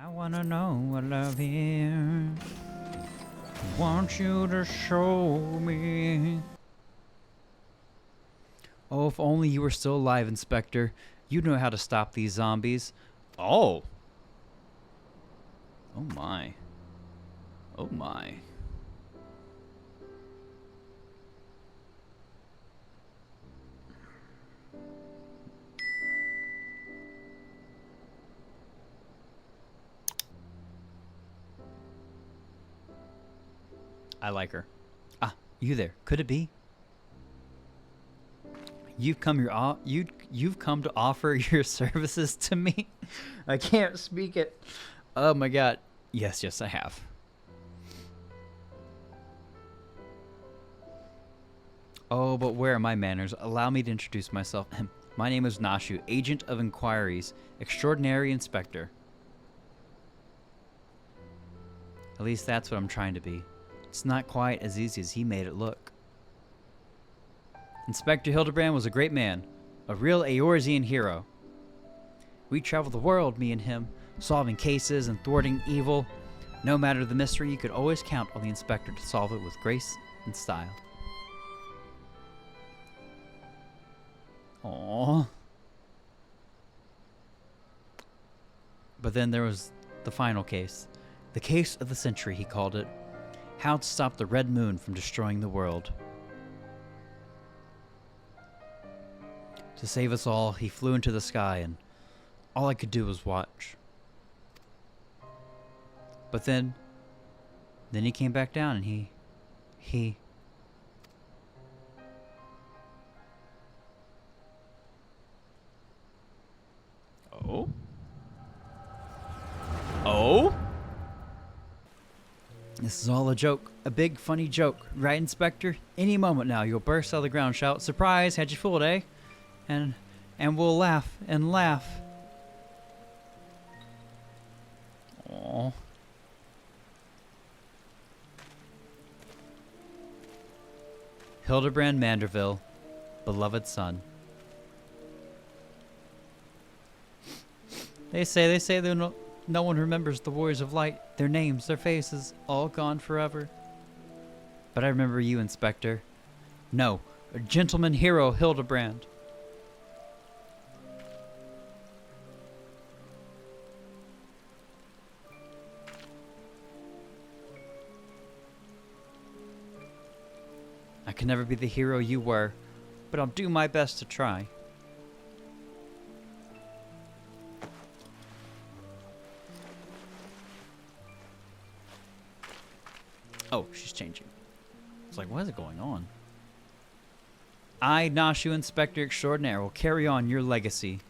I wanna know what love is. Want you to show me. Oh, if only you were still alive, Inspector. You know how to stop these zombies. Oh. Oh my. Oh my. I like her. Ah, you there. Could it be? You've come to offer your services to me? I can't speak it. Oh my god. Yes, yes, I have. Oh, but where are my manners? Allow me to introduce myself. My name is Nashu, Agent of Inquiries, Extraordinary Inspector. At least that's what I'm trying to be. It's not quite as easy as he made it look. Inspector Hildibrand was a great man, a real Eorzean hero. We traveled the world, me and him, solving cases and thwarting evil. No matter the mystery, you could always count on the inspector to solve it with grace and style. Aww. But then there was the final case. The case of the century, he called it. How to stop the Red Moon from destroying the world. To save us all, he flew into the sky, and all I could do was watch. But then he came back down, and he... Oh? Oh? This is all a joke. A big, funny joke. Right, Inspector? Any moment now, you'll burst out of the ground, shout, "Surprise! Had you fooled, eh?" And we'll laugh and laugh. Aww. Hildibrand Manderville, beloved son. They say that no one remembers the Warriors of Light. Their names, their faces, all gone forever. But I remember you, Inspector. No, a gentleman hero, Hildibrand. I can never be the hero you were, but I'll do my best to try. Oh, she's changing. It's like, what is going on? I, Nashu, Inspector Extraordinaire, will carry on your legacy.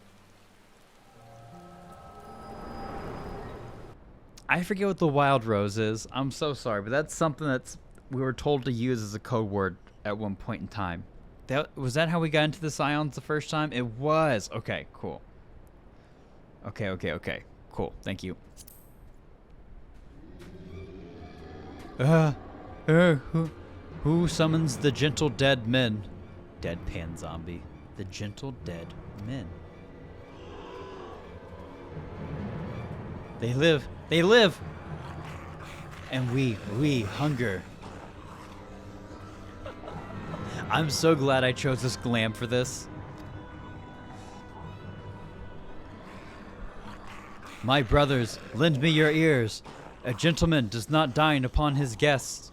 I forget what the wild rose is. I'm so sorry, but that's something we were told to use as a code word at one point in time. Was that how we got into the Scions the first time? It was. Okay, cool. Okay. Cool. Thank you. Who summons the gentle dead men? Deadpan zombie. The gentle dead men. They live. They live. And we hunger. I'm so glad I chose this glam for this. My brothers, lend me your ears. A gentleman does not dine upon his guests.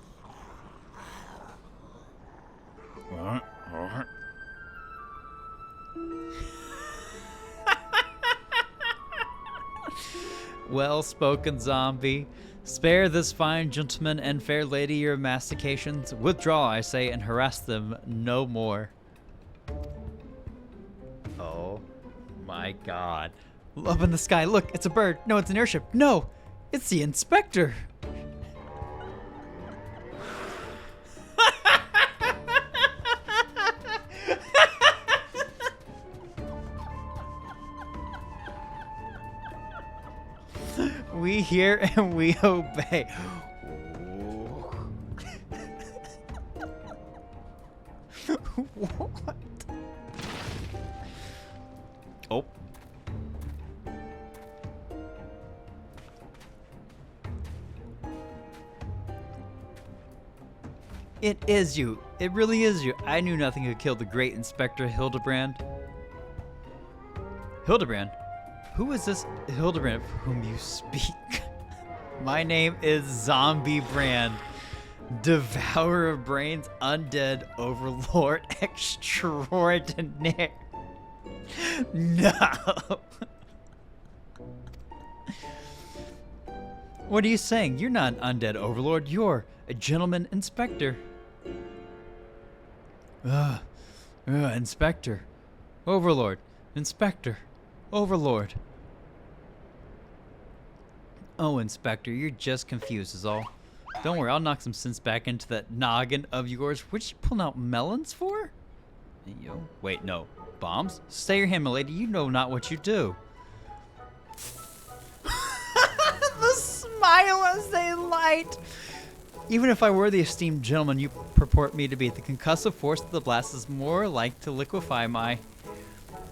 Well spoken, zombie. Spare this fine gentleman and fair lady your mastications. Withdraw, I say, and harass them no more. Oh my god. Up in the sky, look, it's a bird. No, it's an airship. No, it's the inspector. We hear and we obey. What? Oh. It is you. It really is you. I knew nothing could kill the great Inspector Hildibrand. Hildibrand? Who is this Hildibrand of whom you speak? My name is Zombie Brand, Devourer of Brains, Undead Overlord Extraordinaire. No! What are you saying? You're not an undead overlord. You're a gentleman inspector. Inspector. Overlord. Inspector. Overlord. Oh, Inspector, you're just confused is all. Don't worry, I'll knock some sense back into that noggin of yours. What you pulling out melons for? Yo, wait, no. Bombs? Stay your hand, milady. You know not what you do. The smile as they light. Even if I were the esteemed gentleman you purport me to be, the concussive force of the blast is more like to liquefy my...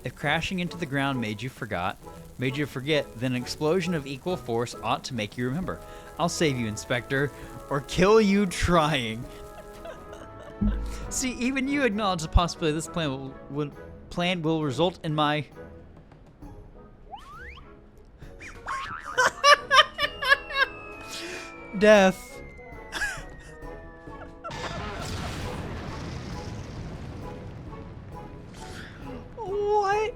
If crashing into the ground made you forget, then an explosion of equal force ought to make you remember. I'll save you, Inspector, or kill you trying. See, even you acknowledge the possibility this plan will result in my... death. What?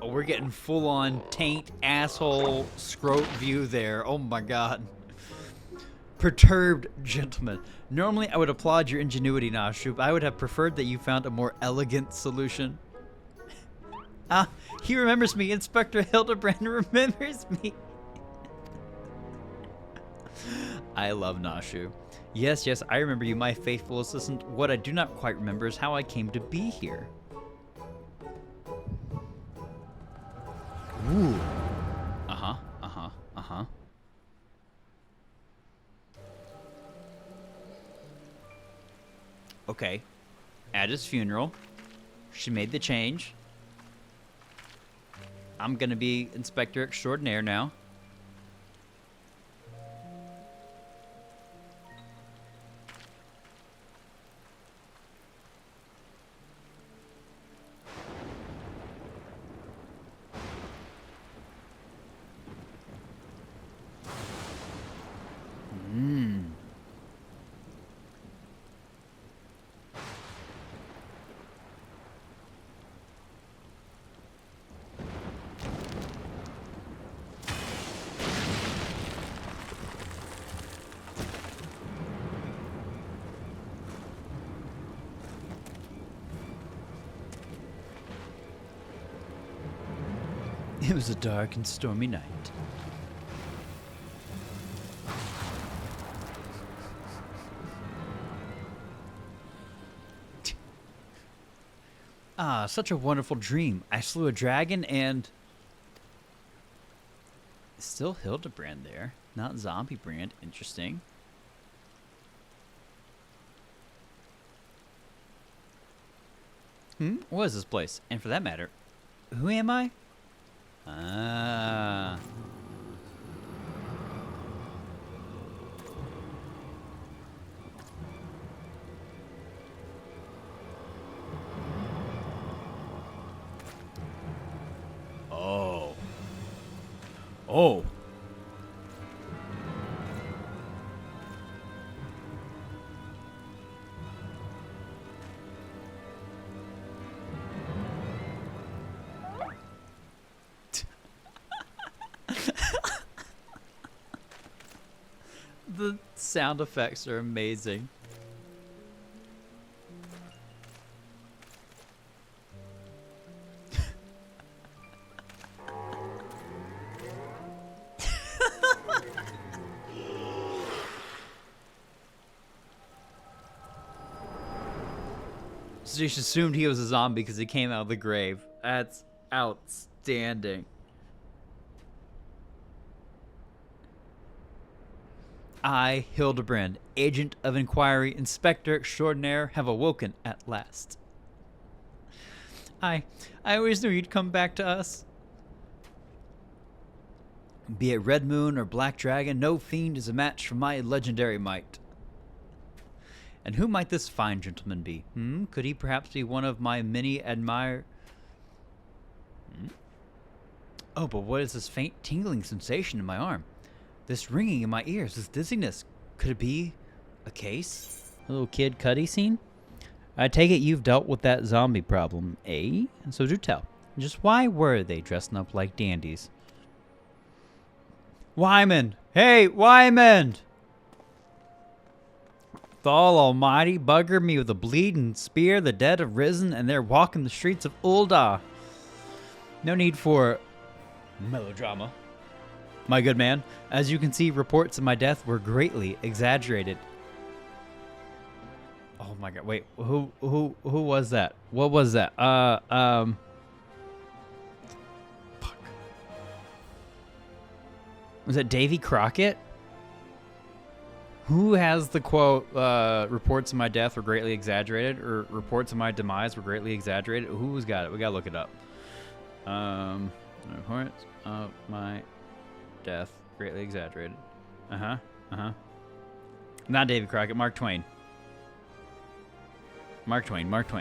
Oh, we're getting full-on taint, asshole, scrote view there. Oh my god. Perturbed gentleman. Normally, I would applaud your ingenuity, Nashu, but I would have preferred that you found a more elegant solution. Ah, he remembers me. Inspector Hildibrand remembers me. I love Nashu. Yes, yes, I remember you, my faithful assistant. What I do not quite remember is how I came to be here. Ooh. Uh-huh, uh-huh, uh-huh. Okay. At his funeral, she made the change. I'm gonna be Inspector Extraordinaire now. It was a dark and stormy night. Ah, such a wonderful dream. I slew a dragon and... Still Hildibrand there, not Zombie Brand. Interesting. What is this place? And for that matter, who am I? Ah. Oh. Oh. The sound effects are amazing. So she assumed he was a zombie because he came out of the grave. That's outstanding. I, Hildibrand, Agent of Inquiry, Inspector Extraordinaire, have awoken at last. I always knew you'd come back to us. Be it Red Moon or Black Dragon, no fiend is a match for my legendary might. And who might this fine gentleman be? Could he perhaps be one of my many Oh, but what is this faint tingling sensation in my arm? This ringing in my ears, this dizziness. Could it be a case? A little Kid Cudi scene? I take it you've dealt with that zombie problem, eh? So do tell. Just why were they dressing up like dandies? Wyman! Hey, Wyman! Thal Almighty buggered me with a bleeding spear. The dead have risen, and they're walking the streets of Ul'dah. No need for melodrama. My good man, as you can see, reports of my death were greatly exaggerated. Oh my god, wait, who was that? What was that? Fuck. Was it Davy Crockett? Who has the quote, reports of my death were greatly exaggerated, or reports of my demise were greatly exaggerated? Who's got it? We gotta look it up. Reports of my death greatly exaggerated. Not Davy Crockett, Mark Twain. Mark Twain. I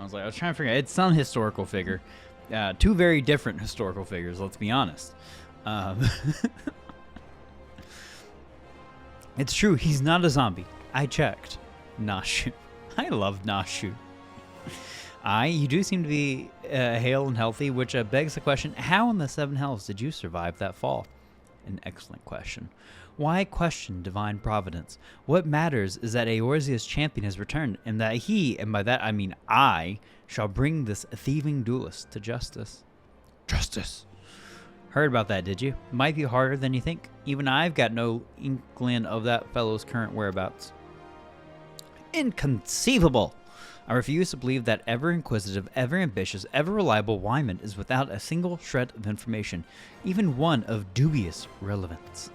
was trying to figure out. It's some historical figure. Two very different historical figures, let's be honest. It's true, he's not a zombie. I checked. Nashu. I love Nashu. You do seem to be hale and healthy, which begs the question, how in the seven hells did you survive that fall? An excellent question. Why question divine providence? What matters is that Eorzea's champion has returned, and that he, and by that I mean I, shall bring this thieving duelist to justice. Justice. Heard about that, did you? Might be harder than you think. Even I've got no inkling of that fellow's current whereabouts. Inconceivable! I refuse to believe that ever-inquisitive, ever-ambitious, ever-reliable Wyman is without a single shred of information, even one of dubious relevance.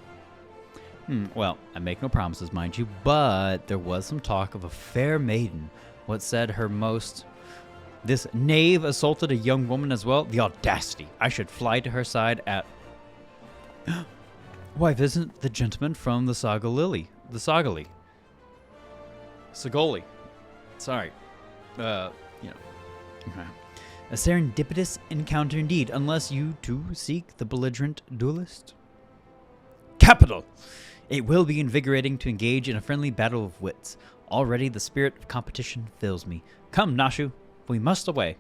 Well, I make no promises, mind you, but there was some talk of a fair maiden. What said her most... This knave assaulted a young woman as well? The audacity! I should fly to her side at... Why, isn't the gentleman from the Sagoli? Sagoli. Sorry. A serendipitous encounter indeed, unless you too seek the belligerent duelist. Capital! It will be invigorating to engage in a friendly battle of wits. Already the spirit of competition fills me. Come, Nashu, we must away.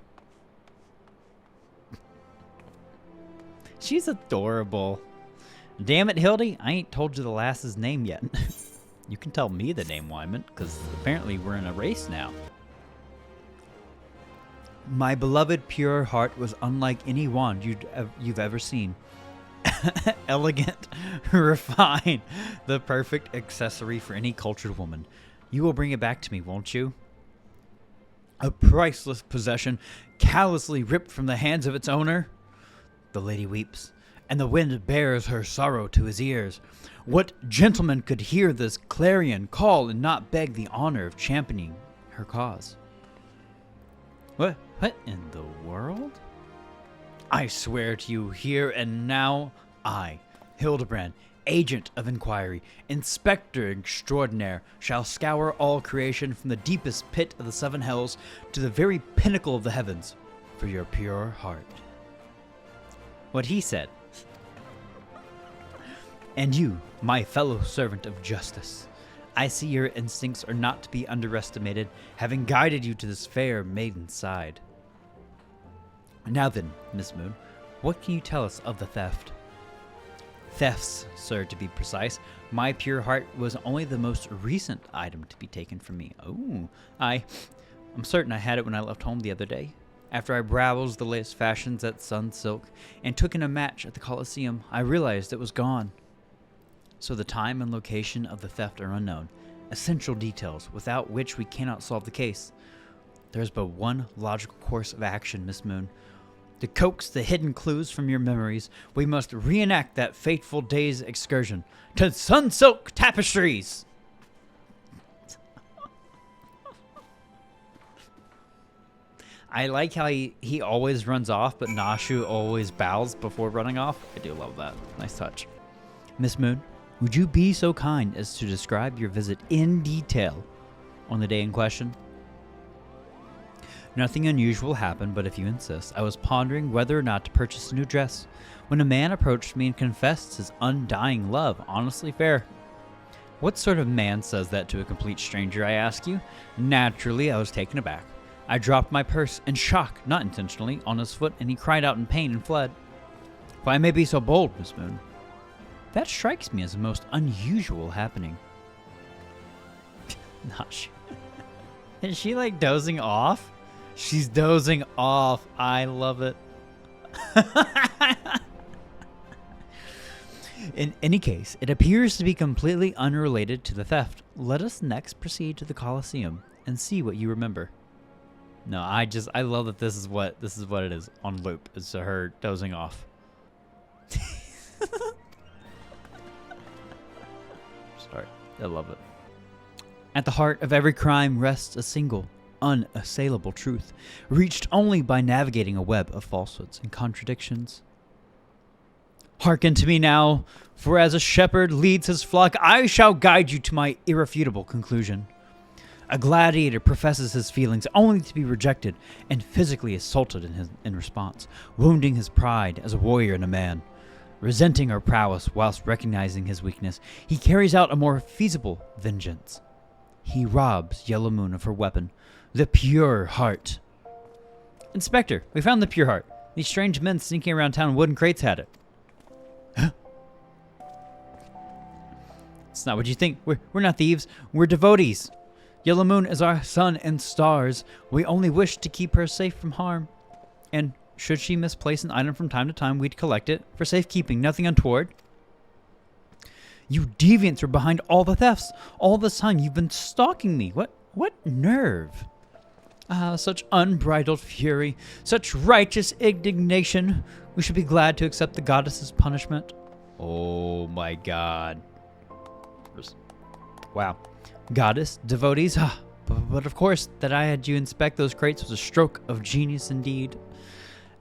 She's adorable. Damn it, Hildy, I ain't told you the lass's name yet. You can tell me the name, Wyman, because apparently we're in a race now. My beloved pure heart was unlike any wand you've ever seen. Elegant, refined, the perfect accessory for any cultured woman. You will bring it back to me, won't you? A priceless possession, callously ripped from the hands of its owner. The lady weeps, and the wind bears her sorrow to his ears. What gentleman could hear this clarion call and not beg the honor of championing her cause? What in the world? I swear to you here and now, I, Hildibrand, agent of inquiry, inspector extraordinaire, shall scour all creation from the deepest pit of the seven hells to the very pinnacle of the heavens for your pure heart. What he said. And you, my fellow servant of justice, I see your instincts are not to be underestimated, having guided you to this fair maiden's side. Now then, Miss Moon, what can you tell us of the theft? Thefts, sir, to be precise. My pure heart was only the most recent item to be taken from me. Oh, I'm certain I had it when I left home the other day. After I browsed the latest fashions at Sunsilk and took in a match at the Colosseum, I realized it was gone. So the time and location of the theft are unknown. Essential details without which we cannot solve the case. There is but one logical course of action, Miss Moon. To coax the hidden clues from your memories, we must reenact that fateful day's excursion to Sunsilk Tapestries! I like how he always runs off, but Nashu always bows before running off. I do love that. Nice touch. Miss Moon, would you be so kind as to describe your visit in detail on the day in question? Nothing unusual happened, but if you insist, I was pondering whether or not to purchase a new dress when a man approached me and confessed his undying love. Honestly fair. What sort of man says that to a complete stranger, I ask you? Naturally, I was taken aback. I dropped my purse in shock, not intentionally, on his foot, and he cried out in pain and fled. If I may be so bold, Miss Moon, that strikes me as a most unusual happening. Not sure. Is she like dozing off? She's dozing off. I love it. In any case, it appears to be completely unrelated to the theft. Let us next proceed to the Colosseum and see what you remember. No, I love that this is what it is on loop. It's her dozing off. Start. I love it. At the heart of every crime rests a single, unassailable truth, reached only by navigating a web of falsehoods and contradictions. Hearken to me now, for as a shepherd leads his flock, I shall guide you to my irrefutable conclusion. A gladiator professes his feelings only to be rejected and physically assaulted in response, wounding his pride as a warrior and a man. Resenting our prowess whilst recognizing his weakness, he carries out a more feasible vengeance. He robs Yellow Moon of her weapon, the pure heart. Inspector, we found the pure heart. These strange men sneaking around town in wooden crates had it. Huh? It's not what you think. We're not thieves. We're devotees. Yellow Moon is our sun and stars. We only wish to keep her safe from harm. And should she misplace an item from time to time, we'd collect it for safekeeping, nothing untoward. You deviants are behind all the thefts. All this time you've been stalking me. What nerve? Such unbridled fury, such righteous indignation. We should be glad to accept the goddess's punishment. Oh my god. Wow. Goddess, devotees, but of course that I had you inspect those crates was a stroke of genius indeed.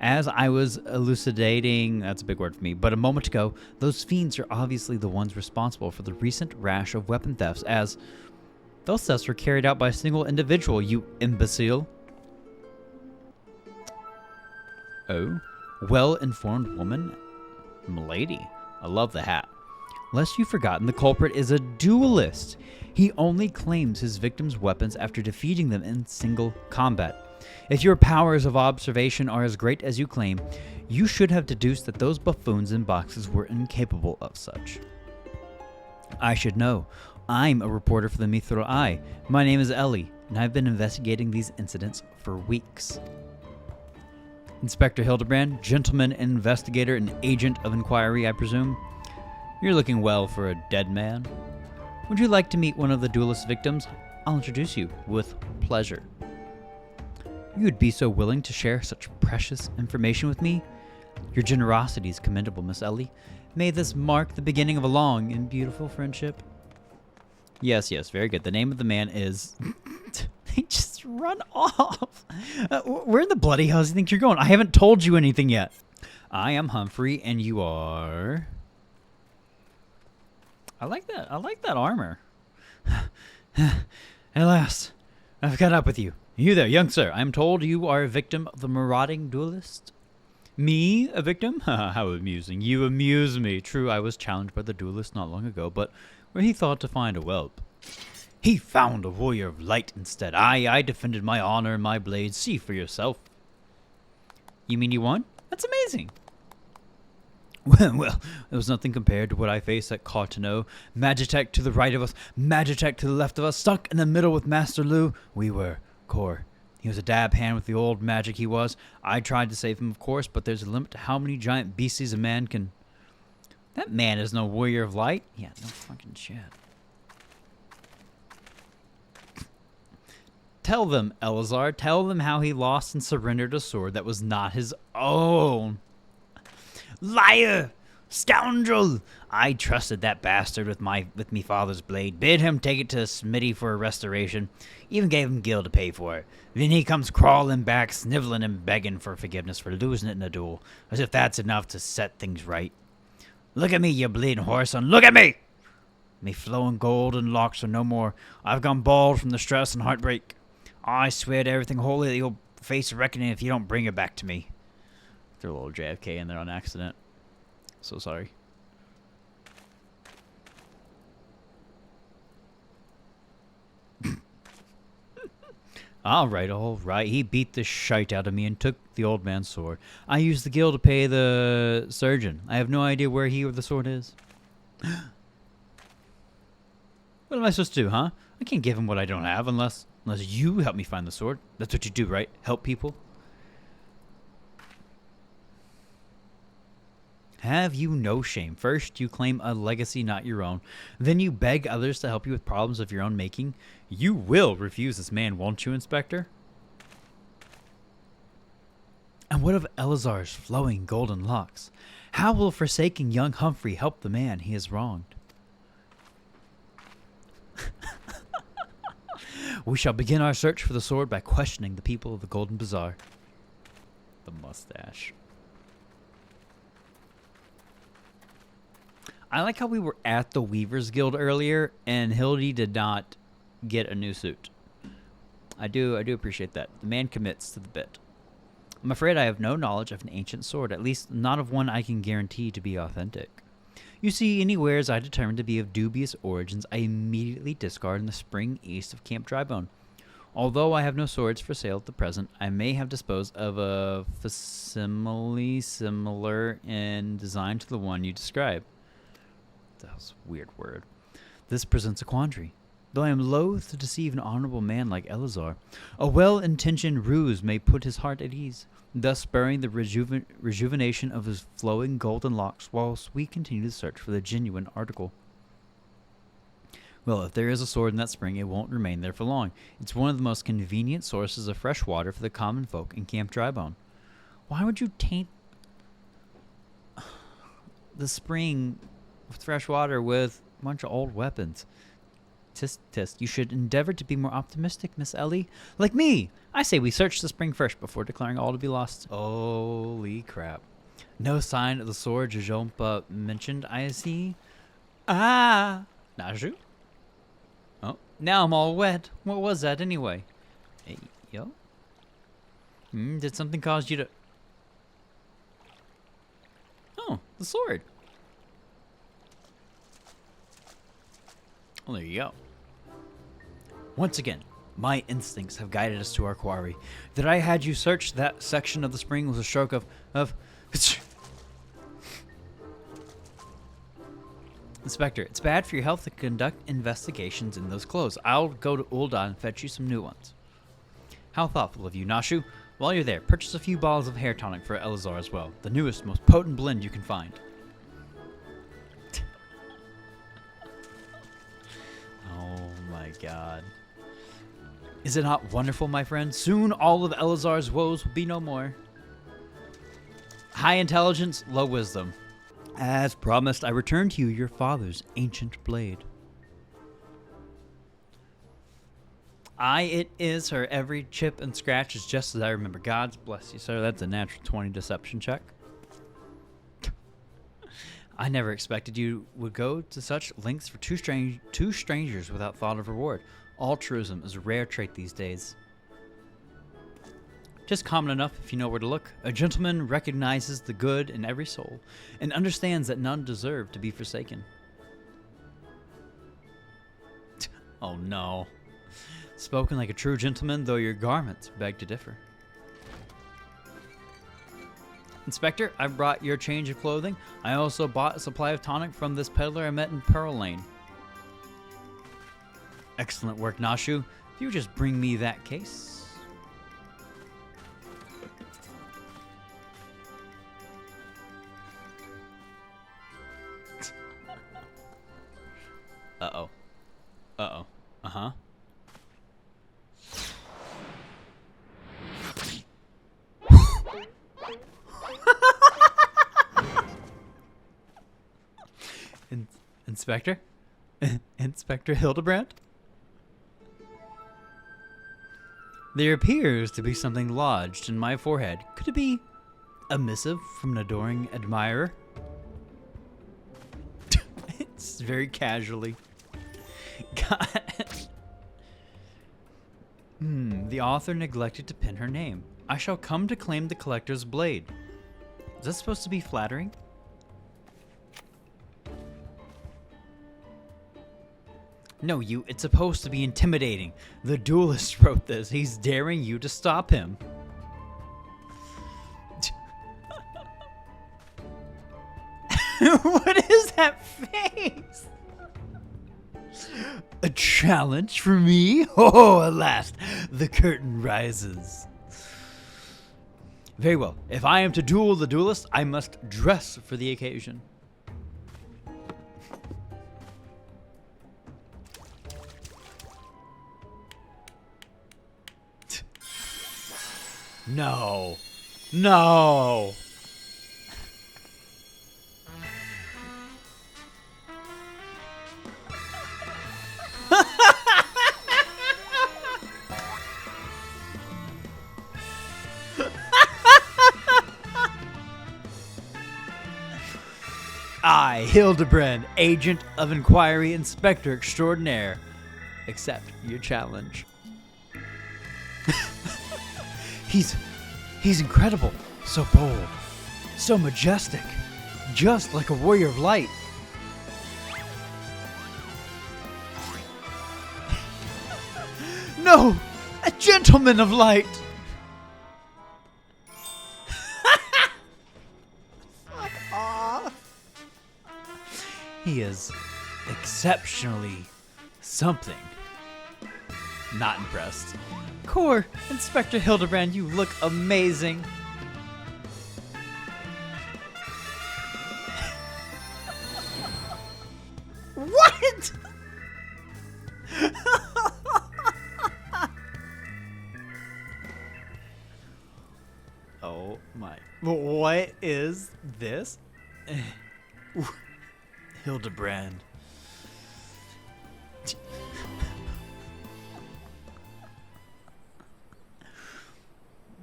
As I was elucidating, that's a big word for me, but a moment ago, those fiends are obviously the ones responsible for the recent rash of weapon thefts, as those thefts were carried out by a single individual, you imbecile. Oh, well-informed woman? Milady, I love the hat. Lest you've forgotten, the culprit is a duelist. He only claims his victims' weapons after defeating them in single combat. If your powers of observation are as great as you claim, you should have deduced that those buffoons in boxes were incapable of such. I should know. I'm a reporter for the linktr.ee. My name is Ellie, and I've been investigating these incidents for weeks. Inspector Hildibrand, gentleman investigator and agent of inquiry, I presume. You're looking well for a dead man. Would you like to meet one of the duelist victims? I'll introduce you with pleasure. You would be so willing to share such precious information with me? Your generosity is commendable, Miss Ellie. May this mark the beginning of a long and beautiful friendship. Yes, very good. The name of the man is... They just run off. Where in the bloody hell do you think you're going? I haven't told you anything yet. I am Humphrey, and you are... I like that armor. At last, I've caught up with you. You there, young sir. I'm told you are a victim of the marauding duelist. Me, a victim? How amusing. You amuse me. True, I was challenged by the duelist not long ago, but where he thought to find a whelp. He found a warrior of light instead. I defended my honor and my blade. See for yourself. You mean you won? That's amazing. Well, there was nothing compared to what I faced at Cartano. Magitech to the right of us, Magitech to the left of us, stuck in the middle with Master Lu. We were core. He was a dab hand with the old magic he was. I tried to save him, of course, but there's a limit to how many giant beasties a man can... That man is no warrior of light. Yeah, no fucking shit. Tell them, Elazar. Tell them how he lost and surrendered a sword that was not his own. Liar! Scoundrel! I trusted that bastard with me father's blade, bid him take it to the smithy for a restoration, even gave him gil to pay for it. Then he comes crawling back, sniveling and begging for forgiveness for losing it in a duel, as if that's enough to set things right. Look at me, you bleeding whoreson, look at me! Me flowing golden locks are no more. I've gone bald from the stress and heartbreak. I swear to everything holy that you'll face a reckoning if you don't bring it back to me. Threw a little JFK in there on accident. So sorry. All right. He beat the shite out of me and took the old man's sword. I used the gil to pay the surgeon. I have no idea where he or the sword is. What am I supposed to do, huh? I can't give him what I don't have unless you help me find the sword. That's what you do, right? Help people. Have you no shame? First, you claim a legacy not your own. Then you beg others to help you with problems of your own making. You will refuse this man, won't you, Inspector? And what of Elazar's flowing golden locks? How will forsaking young Humphrey help the man he has wronged? We shall begin our search for the sword by questioning the people of the Golden Bazaar. The mustache. I like how we were at the Weavers Guild earlier, and Hildy did not get a new suit. I do appreciate that. The man commits to the bit. I'm afraid I have no knowledge of an ancient sword, at least not of one I can guarantee to be authentic. You see, any wares I determine to be of dubious origins, I immediately discard in the spring east of Camp Drybone. Although I have no swords for sale at the present, I may have disposed of a facsimile similar in design to the one you describe. That was a weird word. This presents a quandary. Though I am loath to deceive an honorable man like Elazar, a well-intentioned ruse may put his heart at ease, thus spurring the rejuvenation of his flowing golden locks whilst we continue to search for the genuine article. Well, if there is a sword in that spring, it won't remain there for long. It's one of the most convenient sources of fresh water for the common folk in Camp Drybone. Why would you taint the spring with fresh water with a bunch of old weapons? Tisk. You should endeavor to be more optimistic, Miss Ellie. Like me! I say we search the spring first before declaring all to be lost. Holy crap. No sign of the sword Jajompa mentioned, I see. Ah! Naju? Oh, now I'm all wet. What was that anyway? Hey, yo? Did something cause you to... Oh, the sword. Well, there you go. Once again, my instincts have guided us to our quarry. That I had you search that section of the spring was a stroke of... Inspector, it's bad for your health to conduct investigations in those clothes. I'll go to Ul'dah and fetch you some new ones. How thoughtful of you, Nashu. While you're there, purchase a few bottles of hair tonic for Elazar as well. The newest, most potent blend you can find. Oh my god. Is it not wonderful, my friend? Soon all of Elazar's woes will be no more. High intelligence, low wisdom. As promised, I return to you your father's ancient blade. It is her. Every chip and scratch is just as I remember. God bless you, sir. That's a natural 20 deception check. I never expected you would go to such lengths for two strangers without thought of reward. Altruism is a rare trait these days. Just common enough if you know where to look. A gentleman recognizes the good in every soul and understands that none deserve to be forsaken. Oh no. Spoken like a true gentleman, though your garments beg to differ. Inspector, I brought your change of clothing. I also bought a supply of tonic from this peddler I met in Pearl Lane. Excellent work, Nashu. If you would just bring me that case. Uh-oh. Uh-oh. Uh-huh. Inspector? Inspector Hildibrand? There appears to be something lodged in my forehead. Could it be a missive from an adoring admirer? It's very casually. God. The author neglected to pin her name. I shall come to claim the collector's blade. Is that supposed to be flattering? No, it's supposed to be intimidating. The duelist wrote this. He's daring you to stop him. What is that face? A challenge for me? Oh, at last, the curtain rises. Very well. If I am to duel the duelist, I must dress for the occasion. No. No. I, Hildibrand, Agent of Inquiry Inspector Extraordinaire, accept your challenge. He's incredible, so bold, so majestic, just like a warrior of light. No, a gentleman of light. Fuck off. He is exceptionally something. Not impressed. Core, Inspector Hildibrand, you look amazing. What? Oh my. What is this? Hildibrand.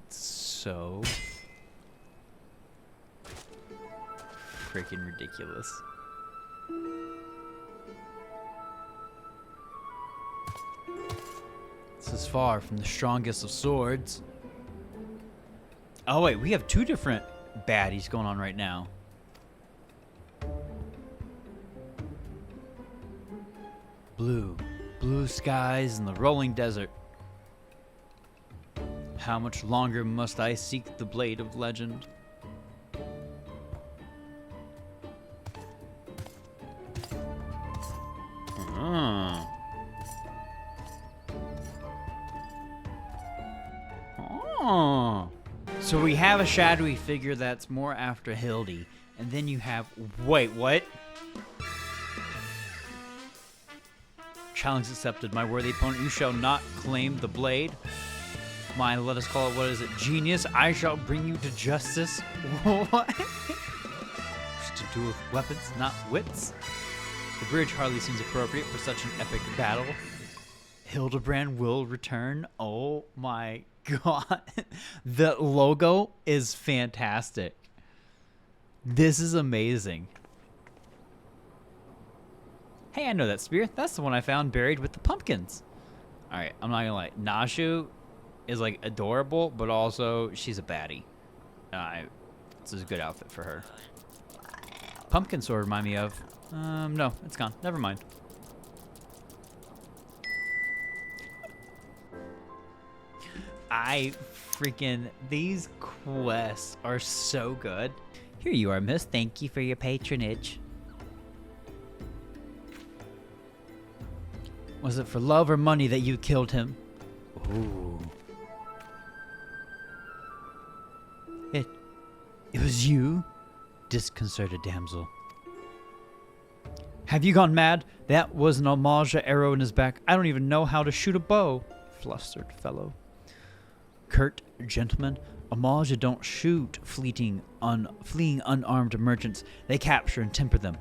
So freaking ridiculous. This is far from the strongest of swords. Oh wait, we have two different baddies going on right now. Blue skies and the rolling desert. How much longer must I seek the blade of legend? So we have a shadowy figure that's more after Hildy, and then you have... Wait, what? Challenge accepted, my worthy opponent. You shall not claim the blade. My, let us call it, what is it, genius? I shall bring you to justice. What? To do with weapons, not wits. The bridge hardly seems appropriate for such an epic battle. Hildibrand will return. Oh my god. The logo is fantastic. This is amazing. Hey, I know that spear. That's the one I found buried with the pumpkins. Alright, I'm not gonna lie. Nashu is like adorable, but also she's a baddie. This is a good outfit for her. Pumpkin sword remind me of... no, it's gone. Never mind. These quests are so good. Here you are, miss. Thank you for your patronage. Was it for love or money that you killed him? Ooh. It was you? Disconcerted damsel. Have you gone mad? That was an homage arrow in his back. I don't even know how to shoot a bow. Flustered fellow. Curt, gentlemen, homage don't shoot fleeing unarmed merchants. They capture and temper them.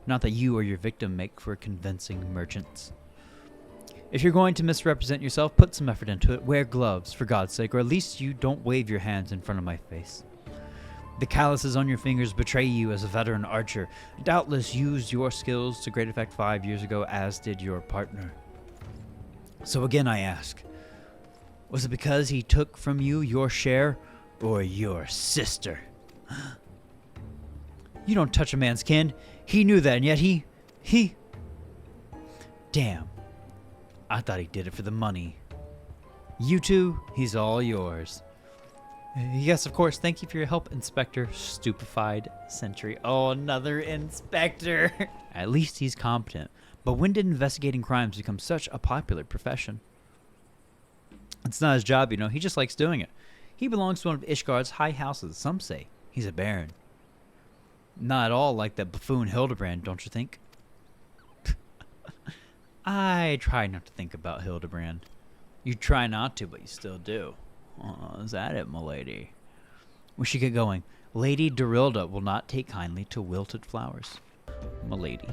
Not that you or your victim make for convincing merchants. If you're going to misrepresent yourself, put some effort into it. Wear gloves, for God's sake, or at least you don't wave your hands in front of my face. The calluses on your fingers betray you as a veteran archer. Doubtless used your skills to great effect 5 years ago, as did your partner. So again I ask, was it because he took from you your share, or your sister? You don't touch a man's kin. He knew that, and yet he... Damn. I thought he did it for the money. You two, he's all yours. Yes, of course. Thank you for your help, Inspector Stupefied Sentry. Oh, another inspector. At least he's competent. But when did investigating crimes become such a popular profession? It's not his job, you know. He just likes doing it. He belongs to one of Ishgard's high houses. Some say he's a baron. Not at all like that buffoon Hildibrand, don't you think? I try not to think about Hildibrand. You try not to, but you still do. Oh, is that it, milady? We should get going. Lady Dorilda will not take kindly to wilted flowers. Milady.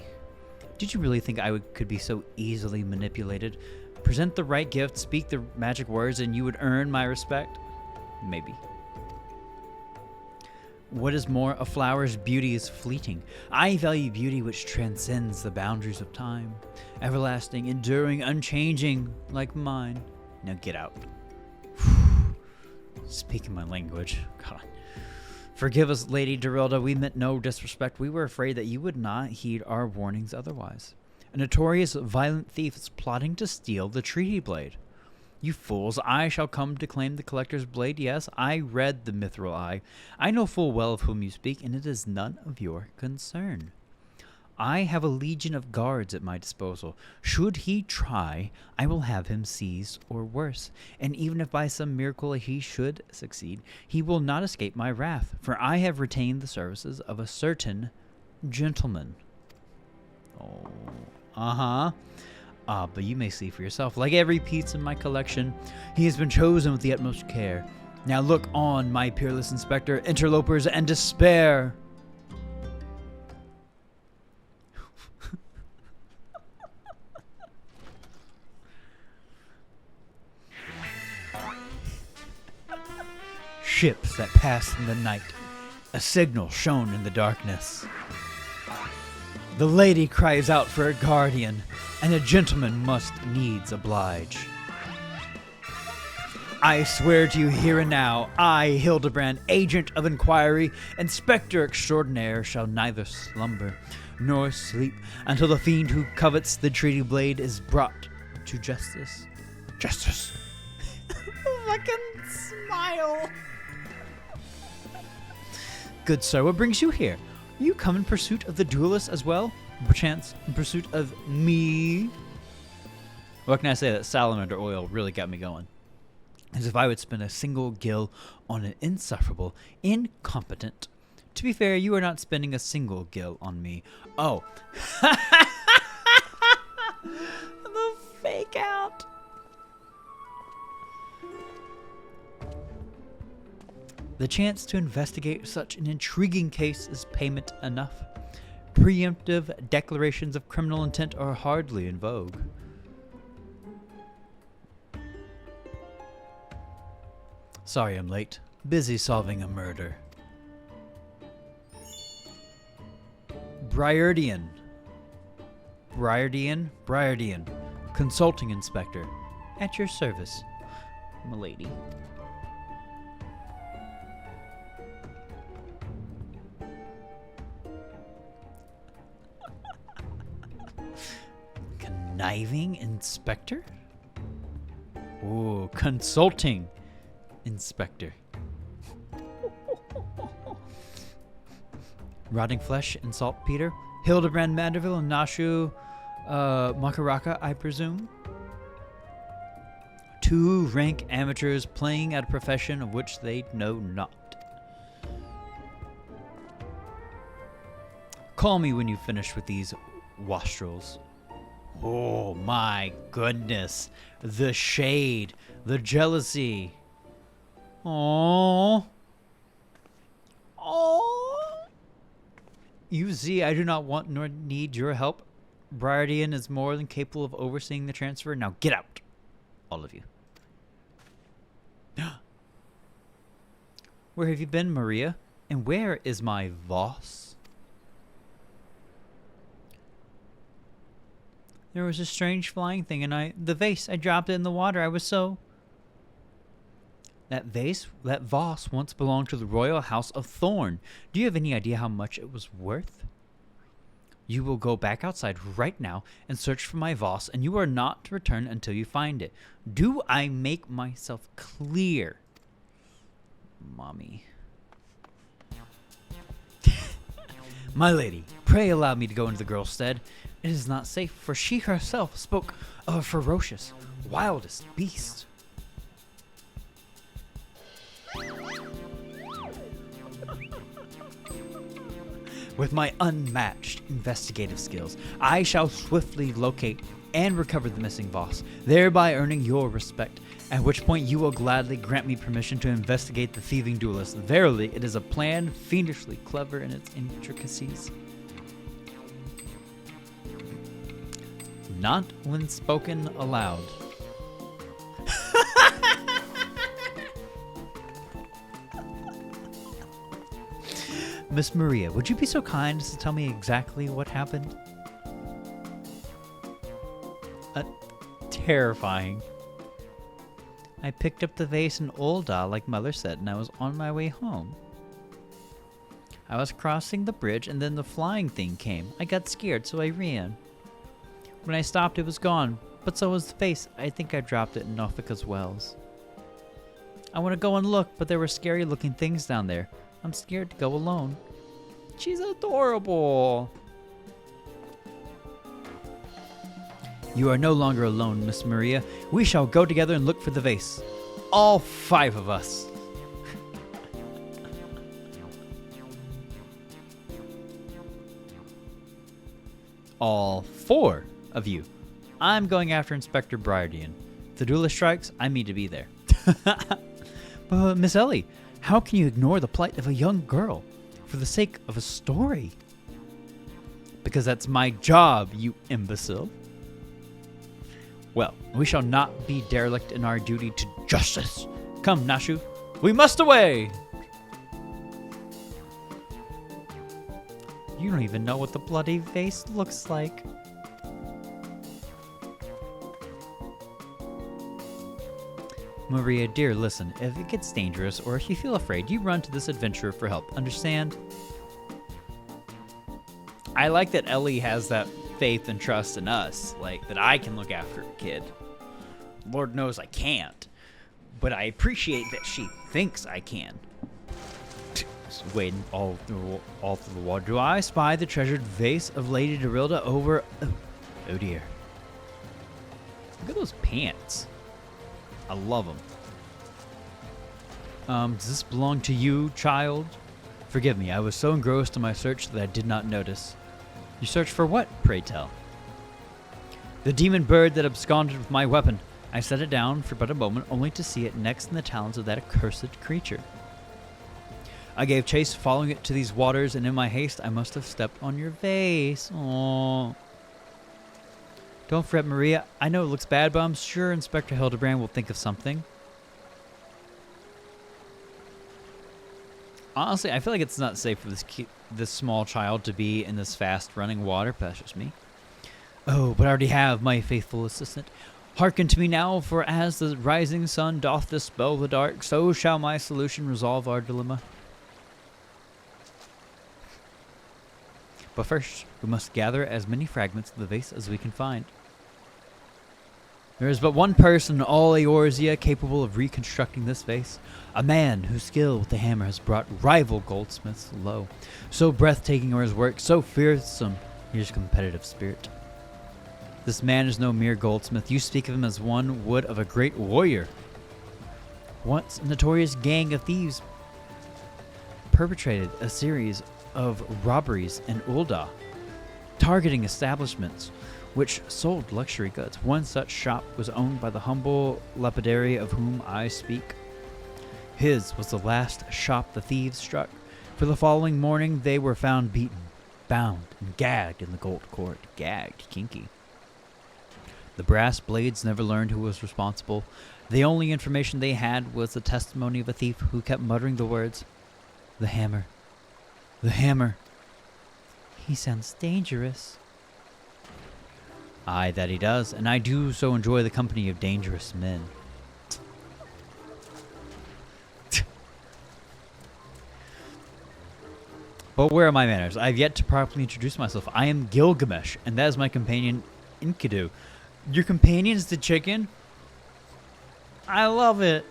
Did you really think I could be so easily manipulated? Present the right gift, speak the magic words, and you would earn my respect? Maybe. What is more, a flower's beauty is fleeting. I value beauty which transcends the boundaries of time. Everlasting, enduring, unchanging, like mine. Now get out. Speaking my language. God. Forgive us, Lady Dorilda. We meant no disrespect. We were afraid that you would not heed our warnings otherwise. A notorious violent thief is plotting to steal the treaty blade. You fools, I shall come to claim the collector's blade. Yes, I read the mithril eye. I know full well of whom you speak, and it is none of your concern. I have a legion of guards at my disposal. Should he try, I will have him seized or worse. And even if by some miracle he should succeed, he will not escape my wrath, for I have retained the services of a certain gentleman. Oh, but you may see for yourself. Like every piece in my collection, he has been chosen with the utmost care. Now look on, my peerless inspector, interlopers, and despair. Ships that pass in the night, a signal shown in the darkness. The lady cries out for a guardian, and a gentleman must needs oblige. I swear to you here and now, I, Hildibrand, agent of inquiry, inspector extraordinaire, shall neither slumber nor sleep until the fiend who covets the treaty blade is brought to justice. Justice. Fucking smile. Good sir, what brings you here? You come in pursuit of the duelist as well? Perchance in pursuit of me? What can I say? That salamander oil really got me going. As if I would spend a single gil on an insufferable, incompetent. To be fair, you are not spending a single gil on me. Oh. The fake out. The chance to investigate such an intriguing case is payment enough. Preemptive declarations of criminal intent are hardly in vogue. Sorry I'm late. Busy solving a murder. Briardian. Consulting inspector. At your service, milady. Conniving inspector? Ooh, consulting inspector. Rotting flesh and saltpeter. Hildibrand Manderville and Nashu Makaraka, I presume. Two rank amateurs playing at a profession of which they know not. Call me when you finish with these wastrels. Oh my goodness. The shade. The jealousy. Aww. Aww. You see, I do not want nor need your help. Briardian is more than capable of overseeing the transfer. Now get out, all of you. Where have you been, Maria? And where is my Voss? There was a strange flying thing, and the vase, I dropped it in the water. I was so... That vase, that Voss once belonged to the royal house of Thorn. Do you have any idea how much it was worth? You will go back outside right now and search for my Voss, and you are not to return until you find it. Do I make myself clear? Mommy. My lady, pray allow me to go into the girl's stead. It is not safe, for she herself spoke of a ferocious, wildest beast. With my unmatched investigative skills, I shall swiftly locate and recover the missing Voss, thereby earning your respect, at which point you will gladly grant me permission to investigate the thieving duelist. Verily, it is a plan fiendishly clever in its intricacies. Not when spoken aloud. Miss Maria, would you be so kind as to tell me exactly what happened? Terrifying. I picked up the vase in Ul'dah, like Mother said, and I was on my way home. I was crossing the bridge, and then the flying thing came. I got scared, so I ran. When I stopped, it was gone, but so was the vase. I think I dropped it in Nofika's wells. I want to go and look, but there were scary-looking things down there. I'm scared to go alone. She's adorable. You are no longer alone, Miss Maria. We shall go together and look for the vase. All 5 of us. All 4 of you. I'm going after Inspector Briardian. If the duelist strikes, I mean to be there. But Miss Ellie, how can you ignore the plight of a young girl for the sake of a story? Because that's my job, you imbecile. Well, we shall not be derelict in our duty to justice. Come, Nashu, we must away! You don't even know what the bloody vase looks like. Maria, dear, listen. If it gets dangerous or if you feel afraid, you run to this adventurer for help. Understand? I like that Ellie has that faith and trust in us, like that I can look after a kid. Lord knows I can't, but I appreciate that she thinks I can. Just wading all through the water. Do I spy the treasured vase of Lady Dorilda over? Oh dear! Look at those pants. I love them. Does this belong to you, child? Forgive me, I was so engrossed in my search that I did not notice. You searched for what, pray tell? The demon bird that absconded with my weapon. I set it down for but a moment, only to see it next in the talons of that accursed creature. I gave chase, following it to these waters, and in my haste I must have stepped on your vase. Aww. Don't fret, Maria. I know it looks bad, but I'm sure Inspector Hildibrand will think of something. Honestly, I feel like it's not safe for this small child to be in this fast-running water. But that's just me. Oh, but I already have my faithful assistant. Hearken to me now, for as the rising sun doth dispel the dark, so shall my solution resolve our dilemma. But first, we must gather as many fragments of the vase as we can find. There is but one person in all Eorzea capable of reconstructing this vase, a man whose skill with the hammer has brought rival goldsmiths low. So breathtaking are his work, so fearsome his competitive spirit. This man is no mere goldsmith. You speak of him as one would of a great warrior. Once a notorious gang of thieves perpetrated a series of robberies in Ul'dah, targeting establishments which sold luxury goods. One such shop was owned by the humble lapidary of whom I speak. His was the last shop the thieves struck, for the following morning they were found beaten, bound and gagged in the gold court. Gagged, kinky. The brass blades never learned who was responsible. The only information they had was the testimony of a thief who kept muttering the words, "The hammer. The hammer. He sounds dangerous." Aye, that he does, and I do so enjoy the company of dangerous men. But where are my manners? I have yet to properly introduce myself. I am Gilgamesh, and that is my companion, Enkidu. Your companion is the chicken? I love it.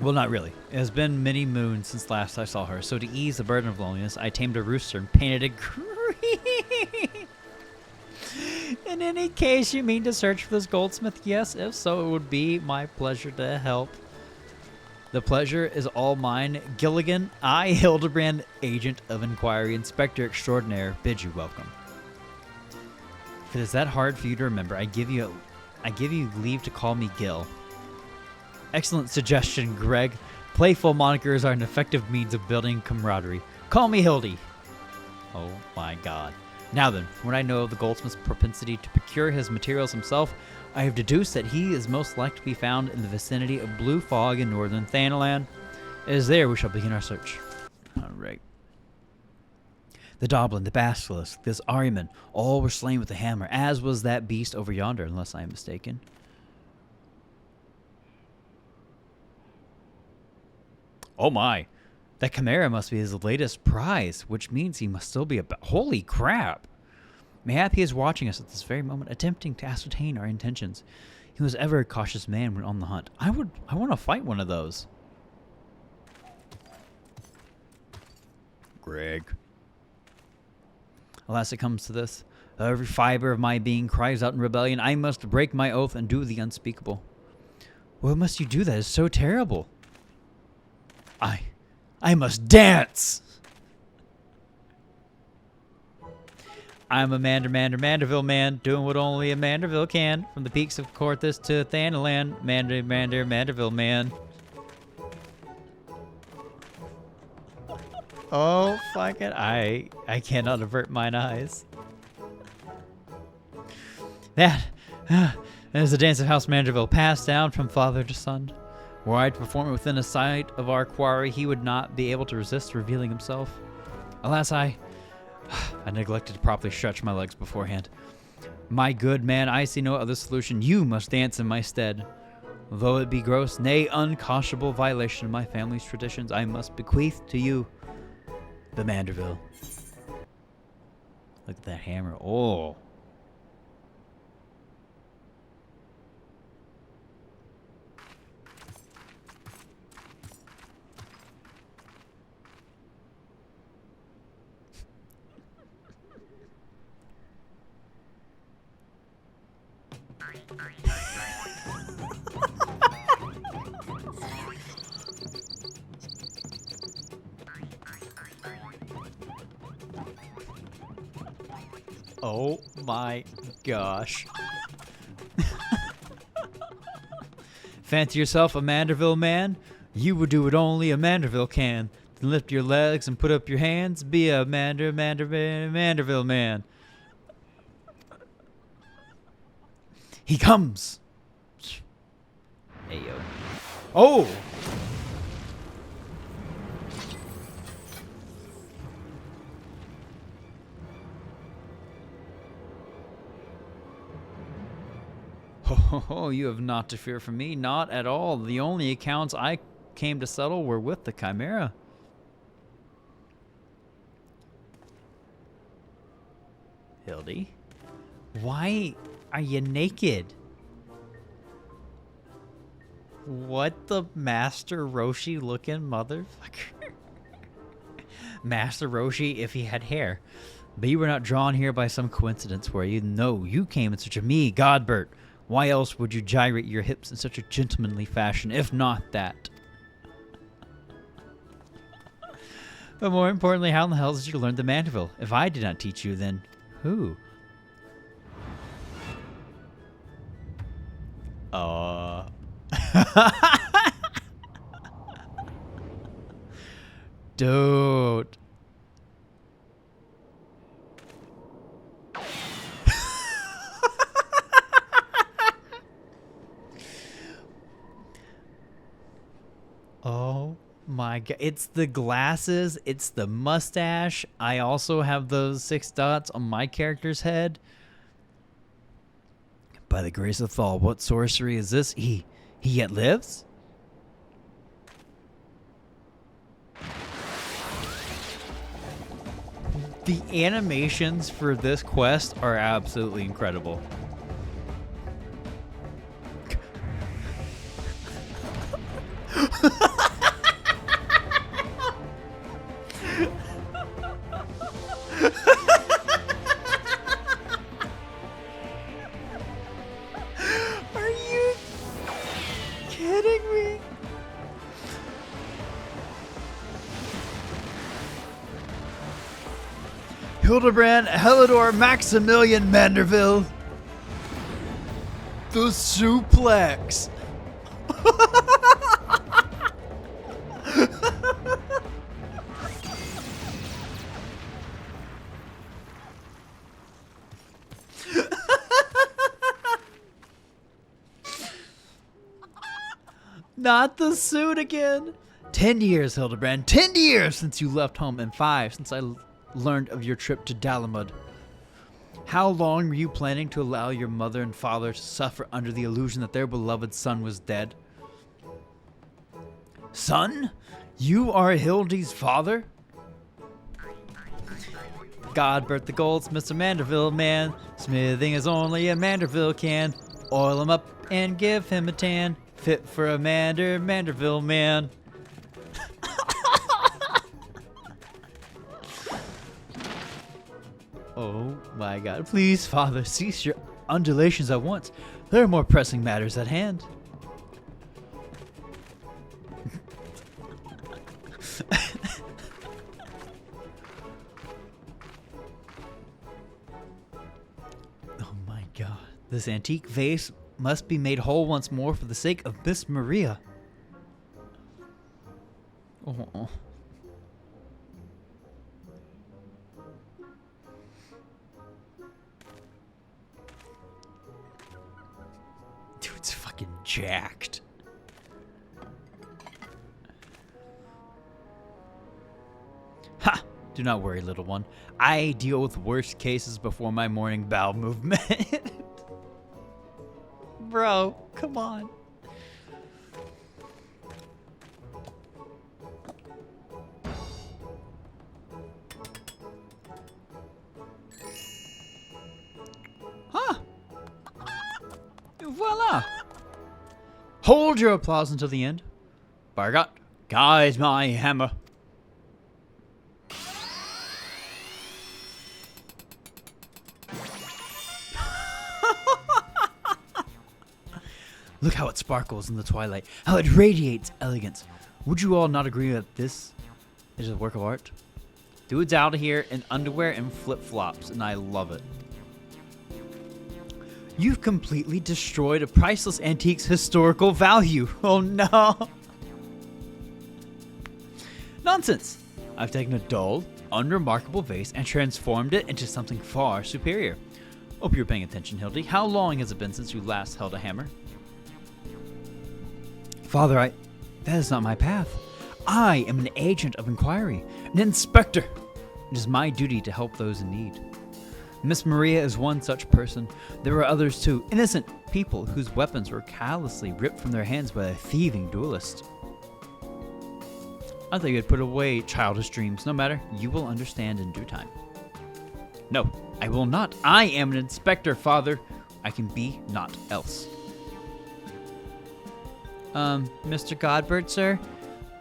Well, not really. It has been many moons since last I saw her, so to ease the burden of loneliness, I tamed a rooster and painted it green. In any case, you mean to search for this goldsmith? Yes, if so, it would be my pleasure to help. The pleasure is all mine. Gilligan, I, Hildibrand, Agent of Inquiry, Inspector Extraordinaire, bid you welcome. If it is that hard for you to remember, I give you leave to call me Gil. Excellent suggestion, Greg. Playful monikers are an effective means of building camaraderie. Call me Hildy. Oh my god. Now then, from what I know of the goldsmith's propensity to procure his materials himself, I have deduced that he is most likely to be found in the vicinity of Blue Fog in northern Thanalan. It is there we shall begin our search. Alright. The Doblin, the Basilisk, this Ahriman, all were slain with a hammer, as was that beast over yonder, unless I am mistaken. Oh my. That Chimera must be his latest prize, which means he must still be about... Holy crap! Mayhap he is watching us at this very moment, attempting to ascertain our intentions. He was ever a cautious man when on the hunt. I want to fight one of those. Greg. Alas, it comes to this. Every fiber of my being cries out in rebellion. I must break my oath and do the unspeakable. What must you do that is so terrible? I must dance! I'm a Manderville man, doing what only a Manderville can. From the peaks of Corthus to Thanalan, Manderville man. Oh, fuck it. I cannot avert mine eyes. That is the dance of House Manderville, passed down from father to son. Were I to perform it within a sight of our quarry, he would not be able to resist revealing himself. Alas, I neglected to properly stretch my legs beforehand. My good man, I see no other solution. You must dance in my stead. Though it be gross, nay, unconscionable violation of my family's traditions, I must bequeath to you the Manderville. Look at that hammer. Oh. Oh my gosh. Fancy yourself a Manderville man? You would do what only a Manderville can. Then lift your legs and put up your hands. Be a Manderville man. He comes. Hey yo. Oh! Oh, you have not to fear from me, not at all. The only accounts I came to settle were with the Chimera. Hildy, why are you naked? What the Master Roshi looking motherfucker? Master Roshi if he had hair. But you were not drawn here by some coincidence where you know you came in search of me, Godbert. Why else would you gyrate your hips in such a gentlemanly fashion, if not that? But more importantly, how in the hell did you learn the Manderville? If I did not teach you, then who? Dude. Oh my god. It's the glasses. It's the mustache. I also have those 6 dots on my character's head. By the grace of Thal, what sorcery is this? He yet lives? The animations for this quest are absolutely incredible. Are you kidding me? Hildibrand, Helidor, Maximilian Manderville. The suplex. Not the suit again. 10 years, Hildibrand. 10 years since you left home, and 5 since I learned of your trip to Dalamud. How long were you planning to allow your mother and father to suffer under the illusion that their beloved son was dead? Son? You are Hildy's father? Godbert the Goldsmith's a Manderville man. Smithing is only a Manderville can. Oil him up and give him a tan. Fit for a Manderville man. Oh my god. Please, Father, cease your undulations at once. There are more pressing matters at hand. Oh my god. This antique vase must be made whole once more for the sake of Miss Maria. Oh. Dude's fucking jacked. Ha! Do not worry, little one. I deal with worse cases before my morning bowel movement. Bro, come on. Huh. Voila. Hold your applause until the end. Bargot, guide my hammer. Look how it sparkles in the twilight, how it radiates elegance. Would you all not agree that this is a work of art? Dude's out of here in underwear and flip-flops, and I love it. You've completely destroyed a priceless antique's historical value. Oh no. Nonsense. I've taken a dull, unremarkable vase and transformed it into something far superior. Hope you're paying attention, Hildy. How long has it been since you last held a hammer? Father, that is not my path. I am an agent of inquiry, an inspector. It is my duty to help those in need. Miss Maria is one such person. There are others too, innocent people whose weapons were callously ripped from their hands by a thieving duelist. I thought you had put away childish dreams. No matter, you will understand in due time. No, I will not. I am an inspector, Father. I can be not else. Mr. Godbert, sir?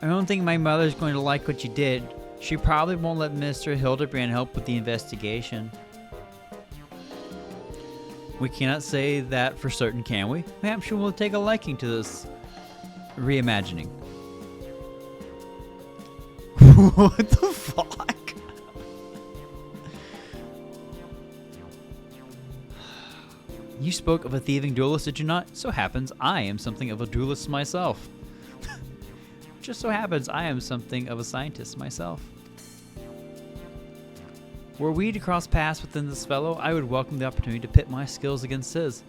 I don't think my mother's going to like what you did. She probably won't let Mr. Hildibrand help with the investigation. We cannot say that for certain, can we? Perhaps she will take a liking to this reimagining. What the fuck? You spoke of a thieving duelist, did you not? So happens I am something of a duelist myself. Just so happens I am something of a scientist myself. Were we to cross paths within this fellow, I would welcome the opportunity to pit my skills against his.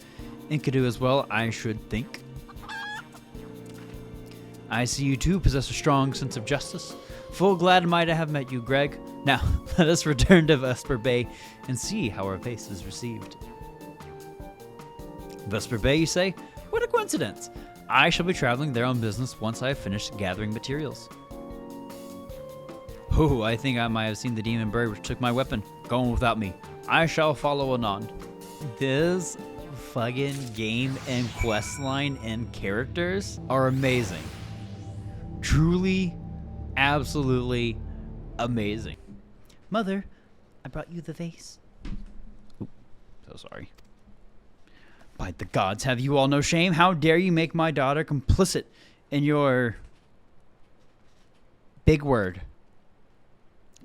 Enkidu as well, I should think. I see you too possess a strong sense of justice. Full glad am I to have met you, Greg. Now, let us return to Vesper Bay and see how our base is received. Vesper Bay, you say? What a coincidence! I shall be traveling there on business once I have finished gathering materials. Oh, I think I might have seen the demon bird which took my weapon. Go on without me. I shall follow anon. This fucking game and questline and characters are amazing. Truly, absolutely amazing. Mother, I brought you the vase. Oop, so sorry. By the gods, have you all no shame? How dare you make my daughter complicit in your big word?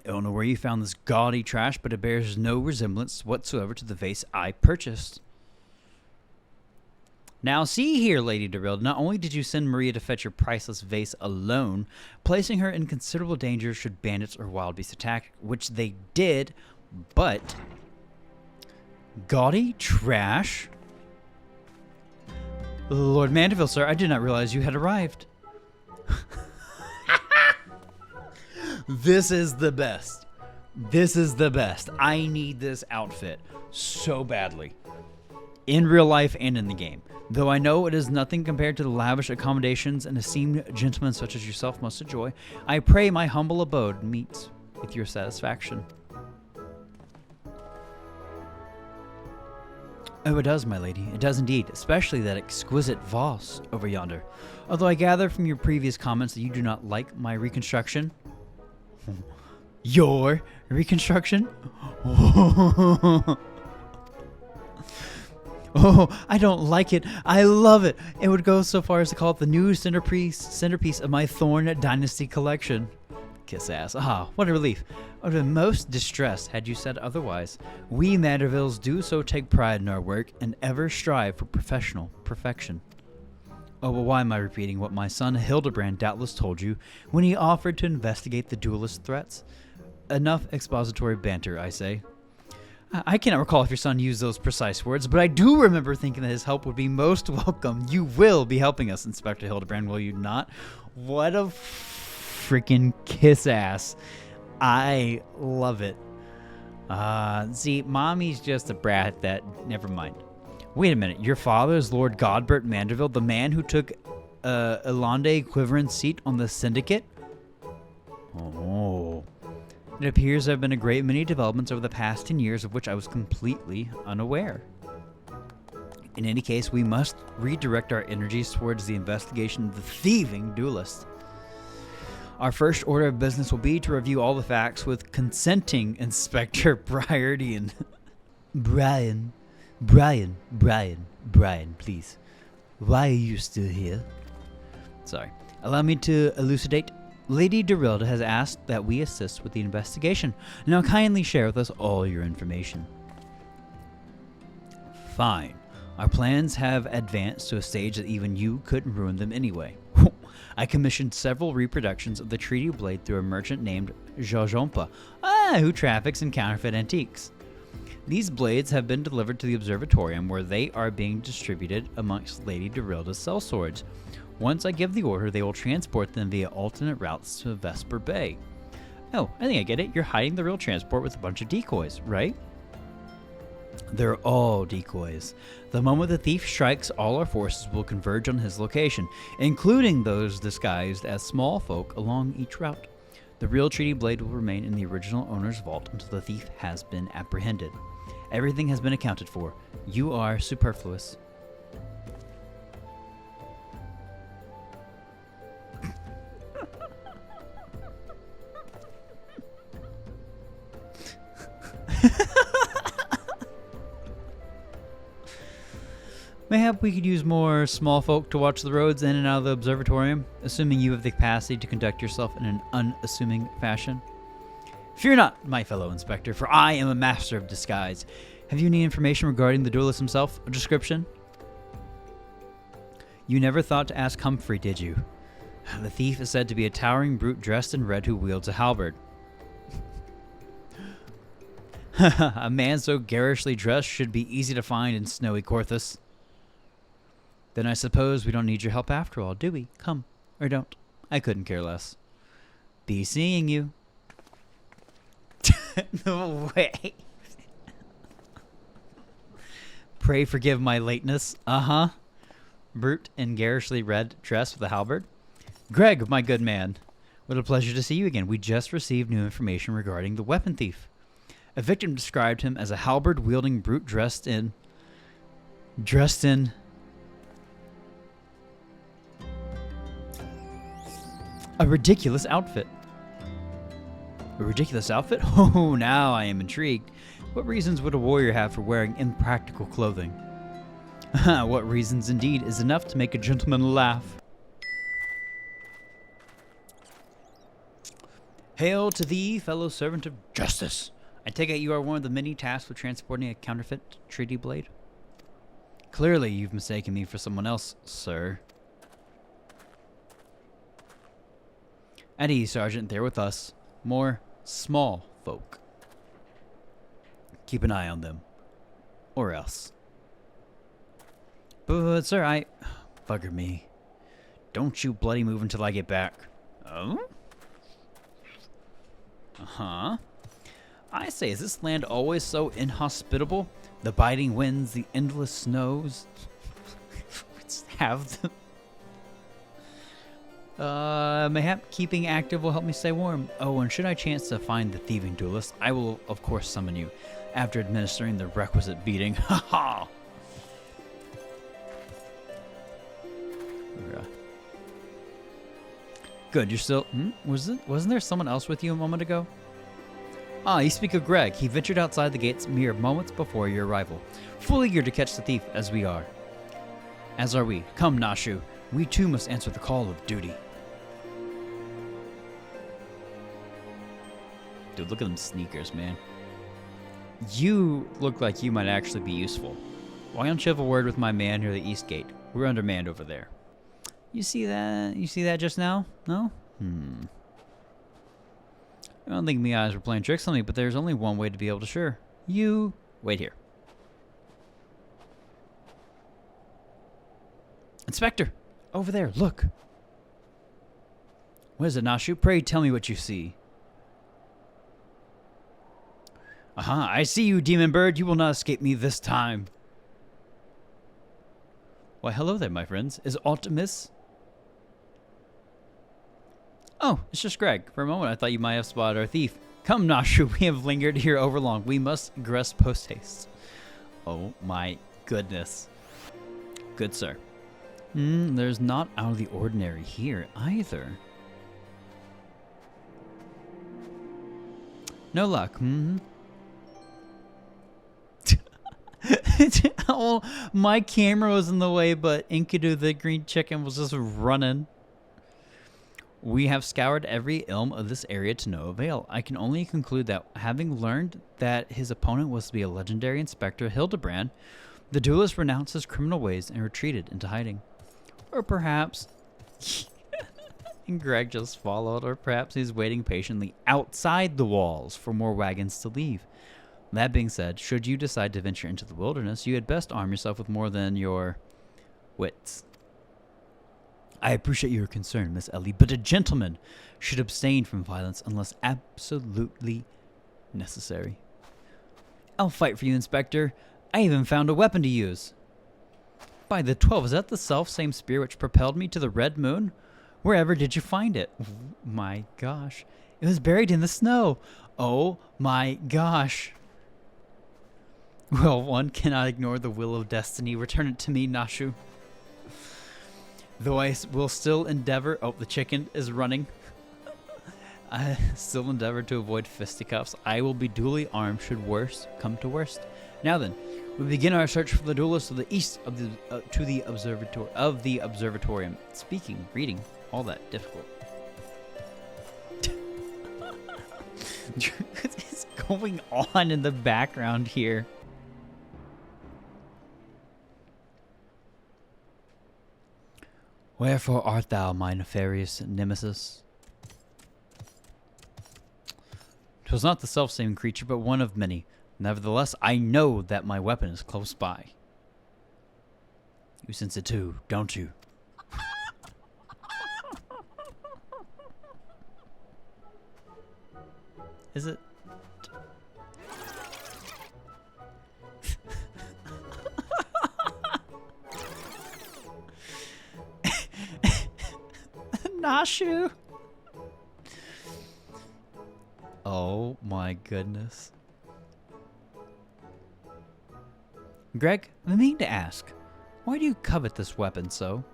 I don't know where you found this gaudy trash, but it bears no resemblance whatsoever to the vase I purchased. Now see here, Lady Derrild, not only did you send Maria to fetch your priceless vase alone, placing her in considerable danger should bandits or wild beasts attack, which they did, but gaudy trash? Lord Mandeville, sir, I did not realize you had arrived. This is the best. This is the best. I need this outfit so badly. In real life and in the game. Though I know it is nothing compared to the lavish accommodations an esteemed gentleman such as yourself must enjoy, I pray my humble abode meets with your satisfaction. Oh, it does, my lady. It does indeed, especially that exquisite vase over yonder. Although I gather from your previous comments that you do not like my reconstruction. Your reconstruction? Oh, I don't like it. I love it. It would go so far as to call it the new centerpiece of my Thorn Dynasty collection. Kiss ass. Ah, what a relief. I would have been most distressed had you said otherwise. We Mandervilles do so take pride in our work and ever strive for professional perfection. Oh, but why am I repeating what my son Hildibrand doubtless told you when he offered to investigate the duelist threats? Enough expository banter, I say. I cannot recall if your son used those precise words, but I do remember thinking that his help would be most welcome. You will be helping us, Inspector Hildibrand, will you not? What a freaking kiss ass. I love it. See, Mommy's just a brat that... Never mind. Wait a minute. Your father is Lord Godbert Manderville, the man who took Elande Quiveran's seat on the Syndicate? Oh... It appears there have been a great many developments over the past 10 years of which I was completely unaware. In any case, we must redirect our energies towards the investigation of the thieving duelist. Our first order of business will be to review all the facts with consenting Inspector Briardian. Brian, please. Why are you still here? Sorry. Allow me to elucidate. Lady Derrilda has asked that we assist with the investigation. Now kindly share with us all your information. Fine. Our plans have advanced to a stage that even you couldn't ruin them anyway. I commissioned several reproductions of the treaty blade through a merchant named Jajompa, who traffics in counterfeit antiques. These blades have been delivered to the observatorium where they are being distributed amongst Lady Derrilda's sellswords. Once I give the order, they will transport them via alternate routes to Vesper Bay. Oh, I think I get it. You're hiding the real transport with a bunch of decoys, right? They're all decoys. The moment the thief strikes, all our forces will converge on his location, including those disguised as small folk along each route. The real treaty blade will remain in the original owner's vault until the thief has been apprehended. Everything has been accounted for. You are superfluous. Mayhap we could use more small folk to watch the roads in and out of the observatorium, assuming you have the capacity to conduct yourself in an unassuming fashion. Fear not, my fellow inspector, for I am a master of disguise. Have you any information regarding the duelist himself? A description? You never thought to ask Humphrey, did you? The thief is said to be a towering brute dressed in red who wields a halberd. A man so garishly dressed should be easy to find in snowy Corthus. Then I suppose we don't need your help after all, do we? Come, Or don't. I couldn't care less. Be seeing you. No way. Pray forgive my lateness. Uh-huh. Brute in garishly red dress with a halberd. Greg, my good man. What a pleasure to see you again. We just received new information regarding the weapon thief. A victim described him as a halberd-wielding brute dressed in a ridiculous outfit. A ridiculous outfit? Oh, now I am intrigued. What reasons would a warrior have for wearing impractical clothing? What reasons indeed is enough to make a gentleman laugh. Hail to thee, fellow servant of justice. I take it you are one of the many tasked with transporting a counterfeit treaty blade? Clearly you've mistaken me for someone else, sir. At ease, Sergeant, they're with us. More small folk. Keep an eye on them. Or else. But, sir, Bugger me. Don't you bloody move until I get back. Oh? Uh-huh. I say, is this land always so inhospitable? The biting winds, the endless snows. Let's have them. Mayhap keeping active will help me stay warm. Oh, and should I chance to find the thieving duelist, I will, of course, summon you, after administering the requisite beating. Ha ha! Good, you're still... Wasn't there someone else with you a moment ago? Ah, you speak of Greg. He ventured outside the gates mere moments before your arrival, fully eager to catch the thief, as we are. As are we. Come, Nashu. We too must answer the call of duty. Dude, look at them sneakers, man. You look like you might actually be useful. Why don't you have a word with my man near the east gate? We're undermanned over there. You see that? You see that just now? No? I don't think my eyes were playing tricks on me, but there's only one way to be able to sure. You wait here. Inspector! Over there, look! What is it, Nashu? Pray tell me what you see. Aha, I see you, demon bird. You will not escape me this time. Why, hello there, my friends. Is aught amiss? Oh, it's just Greg. For a moment, I thought you might have spotted our thief. Come, Nashu, we have lingered here overlong. We must egress post-haste. Oh, my goodness. Good, sir. There's not out of the ordinary here, either. No luck, Oh, my camera was in the way, but Enkidu the green chicken was just running. We have scoured every ilm of this area to no avail. I can only conclude that, having learned that his opponent was to be a legendary Inspector Hildibrand, the duelist renounced his criminal ways and retreated into hiding. Or perhaps... and Greg just followed. Or perhaps he's waiting patiently outside the walls for more wagons to leave. That being said, should you decide to venture into the wilderness, you had best arm yourself with more than your wits. I appreciate your concern, Miss Ellie, but a gentleman should abstain from violence unless absolutely necessary. I'll fight for you, Inspector. I even found a weapon to use. By the 12, is that the self-same spear which propelled me to the Red Moon? Wherever did you find it? Oh, my gosh. It was buried in the snow. Oh, my gosh. Well, one cannot ignore the will of destiny. Return it to me, Nashu. Though I will still endeavor... Oh, the chicken is running. I still endeavor to avoid fisticuffs. I will be duly armed should worst come to worst. Now then, we begin our search for the duelist to the east of the to the observatorium. Speaking, reading, all that difficult. What is going on in the background here? Wherefore art thou, my nefarious nemesis? 'Twas not the selfsame creature, but one of many. Nevertheless, I know that my weapon is close by. You sense it too, don't you? Is it? Nashu. Oh my goodness. Greg, I mean to ask, why do you covet this weapon so?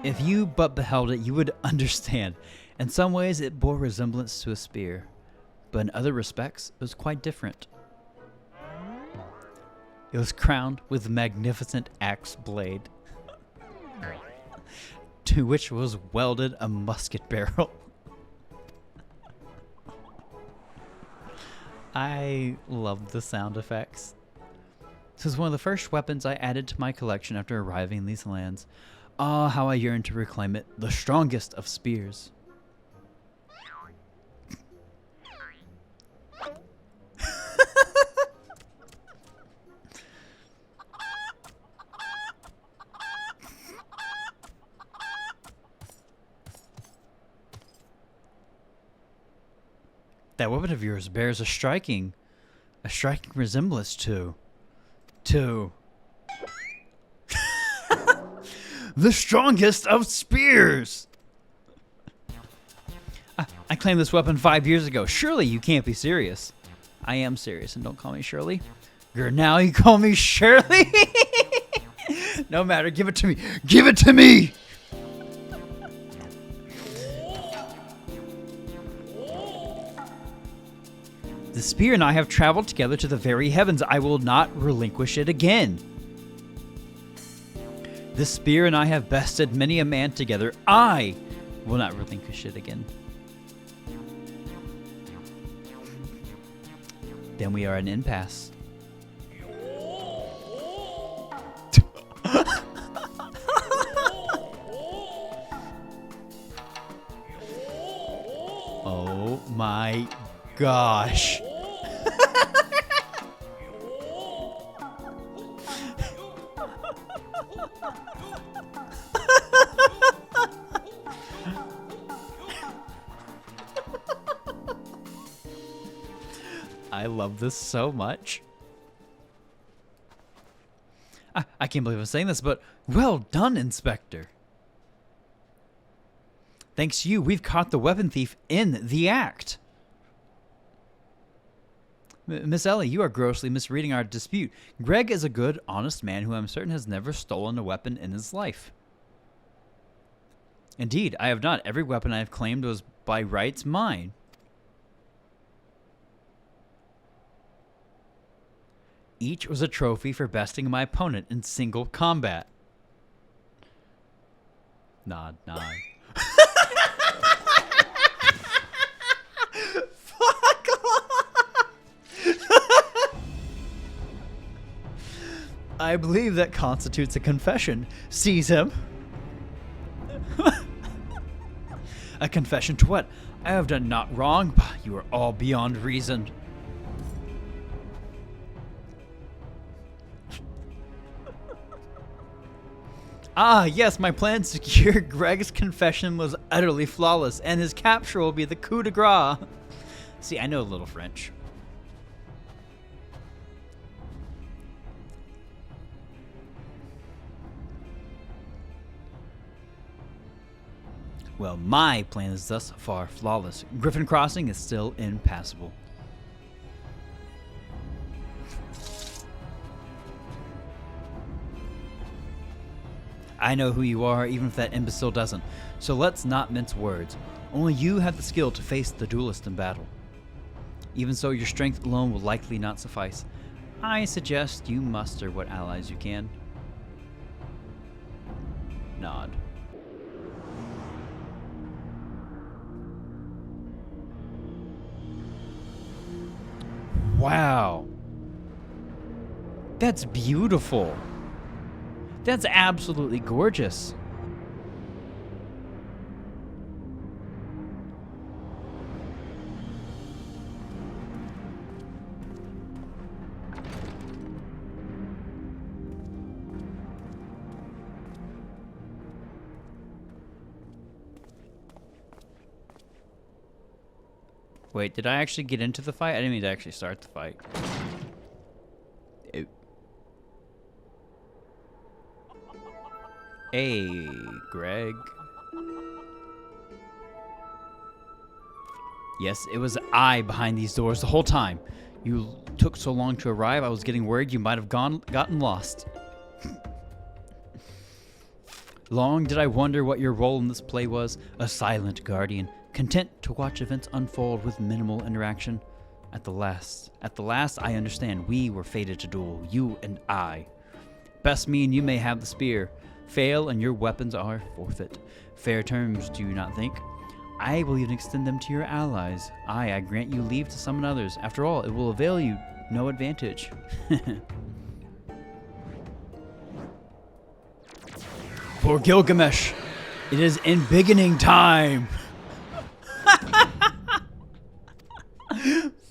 If you but beheld it, you would understand. In some ways, it bore resemblance to a spear, but in other respects, it was quite different. It was crowned with a magnificent axe blade, to which was welded a musket barrel. I love the sound effects. This was one of the first weapons I added to my collection after arriving in these lands. Ah, how I yearn to reclaim it, the strongest of spears. That weapon of yours bears a striking resemblance to the strongest of spears. I claimed this weapon 5 years ago. Surely you can't be serious. I am serious, and don't call me Shirley. Now you call me Shirley. No matter, give it to me. Give it to me. The spear and I have traveled together to the very heavens. I will not relinquish it again. This spear and I have bested many a man together. I will not relinquish it again. Then we are at an impasse. Oh my gosh. I love this so much. I can't believe I'm saying this, but well done, Inspector. Thanks to you, we've caught the weapon thief in the act. Miss Ellie, you are grossly misreading our dispute. Greg is a good, honest man who I'm certain has never stolen a weapon in his life. Indeed, I have not. Every weapon I have claimed was by rights mine. Each was a trophy for besting my opponent in single combat. Nod, nod. Fuck off! I believe that constitutes a confession. Seize him. A confession to what? I have done not wrong, but you are all beyond reason. Ah, yes, my plan to secure Greg's confession was utterly flawless, and his capture will be the coup de grace. See, I know a little French. Well, my plan is thus far flawless. Griffin Crossing is still impassable. I know who you are, even if that imbecile doesn't. So let's not mince words. Only you have the skill to face the duelist in battle. Even so, your strength alone will likely not suffice. I suggest you muster what allies you can. Nod. Wow. That's beautiful. That's absolutely gorgeous. Wait, did I actually get into the fight? I didn't mean to actually start the fight. Ew. Hey, Greg. Yes, it was I behind these doors the whole time. You took so long to arrive, I was getting worried you might have gotten lost. Long did I wonder what your role in this play was, a silent guardian, content to watch events unfold with minimal interaction. At the last, I understand we were fated to duel, you and I. Best me and you may have the spear. Fail and your weapons are forfeit. Fair terms, do you not think? I will even extend them to your allies. I grant you leave to summon others. After all, it will avail you no advantage. For Gilgamesh, it is embiggening time.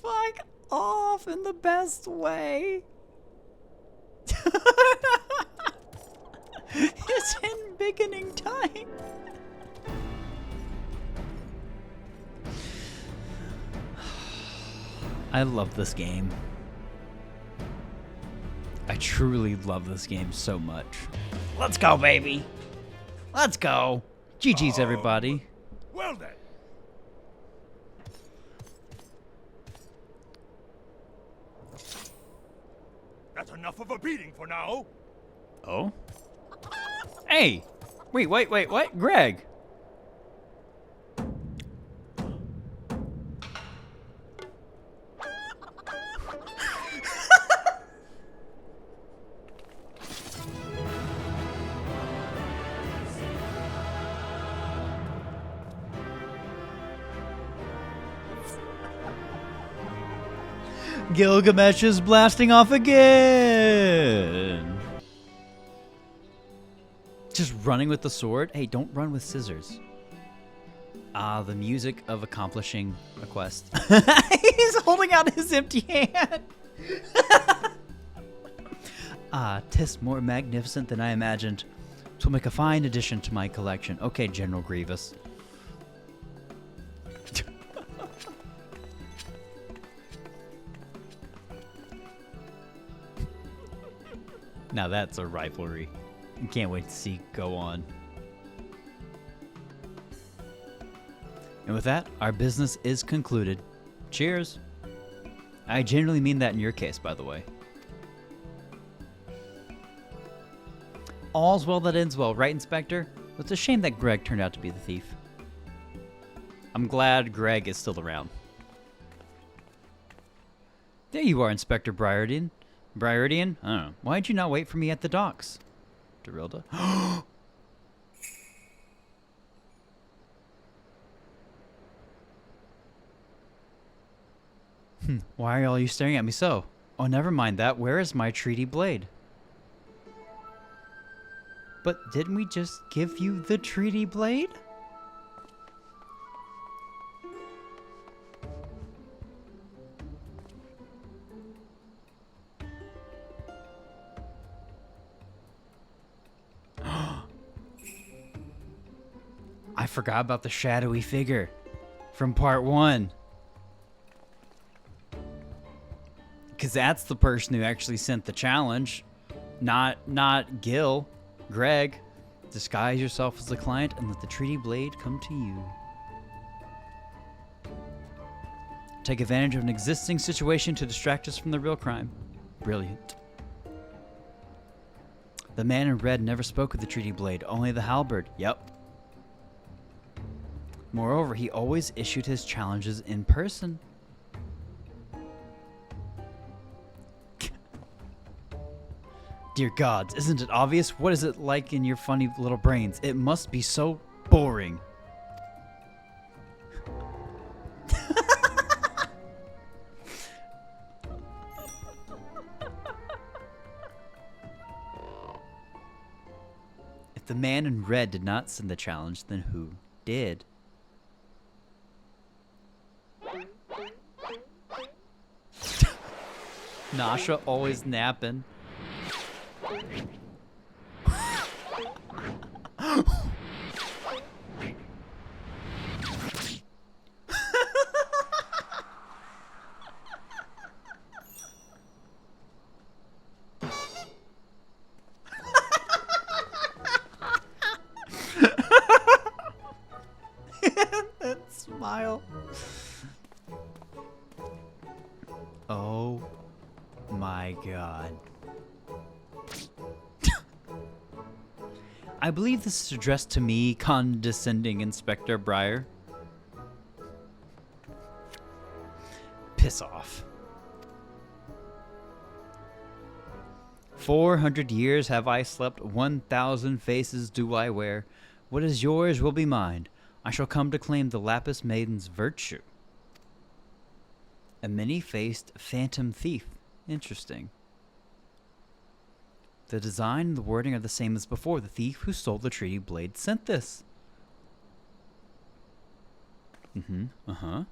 Fuck off in the best way. It's embiggening time. I love this game. I truly love this game so much. Let's go, baby. Let's go. GG's, everybody. Well then. That's enough of a beating for now. Oh? Hey! Wait, what? Greg! Gilgamesh is blasting off again. Just running with the sword? Hey, don't run with scissors. Ah, the music of accomplishing a quest. He's holding out his empty hand. Ah, 'tis more magnificent than I imagined. 'Twill make a fine addition to my collection. Okay, General Grievous. Now that's a rivalry. Can't wait to see go on. And with that, our business is concluded. Cheers. I generally mean that in your case, by the way. All's well that ends well, right, Inspector? It's a shame that Greg turned out to be the thief. I'm glad Greg is still around. There you are, Inspector Briardian. Briardian? I don't know. Why'd you not wait for me at the docks? Darilda. Why are all you staring at me so? Oh, never mind that. Where is my treaty blade? But didn't we just give you the treaty blade? I forgot about the shadowy figure from part 1. Because that's the person who actually sent the challenge. Not Gil. Greg. Disguise yourself as the client and let the treaty blade come to you. Take advantage of an existing situation to distract us from the real crime. Brilliant. The man in red never spoke of the treaty blade, only the halberd. Yep. Moreover, he always issued his challenges in person. Dear gods, isn't it obvious? What is it like in your funny little brains? It must be so boring. If the man in red did not send the challenge, then who did? Nasha always napping. smile. Oh my god. I believe this is addressed to me, condescending Inspector Briar. Piss off. 400 years have I slept, 1,000 faces do I wear. What is yours will be mine. I shall come to claim the Lapis Maiden's virtue. A many-faced phantom thief. Interesting. The design and the wording are the same as before. The thief who stole the treaty blade sent this. Uh-huh.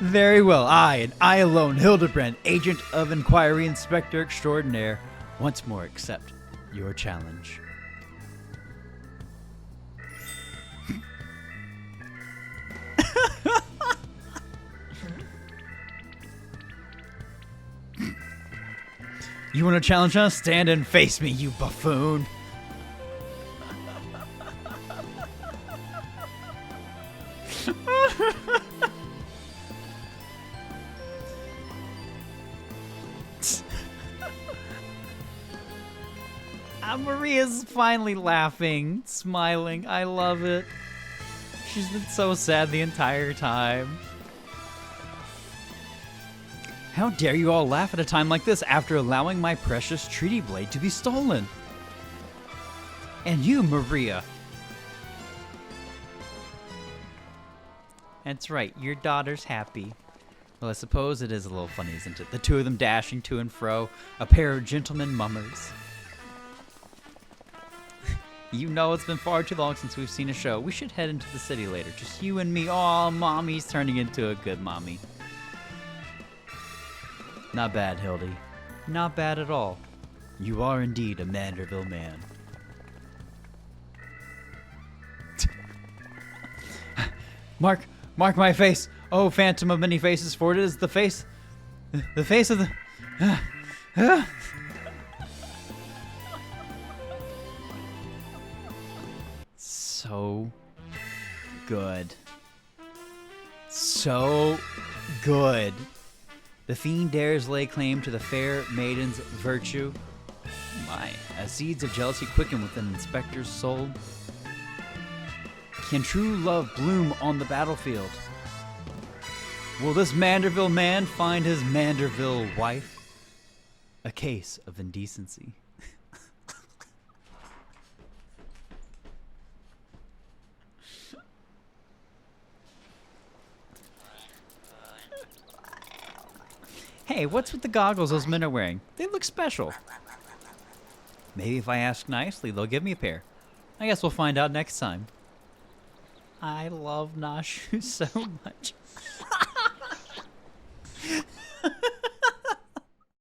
Very well. I, and I alone, Hildibrand, agent of inquiry, inspector extraordinaire, once more accept your challenge. You want to challenge us? Stand and face me, you buffoon. Maria's finally laughing, smiling. I love it. She's been so sad the entire time. How dare you all laugh at a time like this after allowing my precious treaty blade to be stolen? And you, Maria. That's right, your daughter's happy. Well, I suppose it is a little funny, isn't it? The two of them dashing to and fro, a pair of gentlemen mummers. You know it's been far too long since we've seen a show. We should head into the city later. Just you and me. Oh, mommy's turning into a good mommy. Not bad, Hildy. Not bad at all. You are indeed a Manderville man. Mark my face. Oh, phantom of many faces, for it is the face of the... So good. So good. The fiend dares lay claim to the fair maiden's virtue. My, as seeds of jealousy quicken within an inspector's soul. Can true love bloom on the battlefield? Will this Manderville man find his Manderville wife? A case of indecency. Hey, what's with the goggles those men are wearing? They look special. Maybe if I ask nicely, they'll give me a pair. I guess we'll find out next time. I love Nashu so much.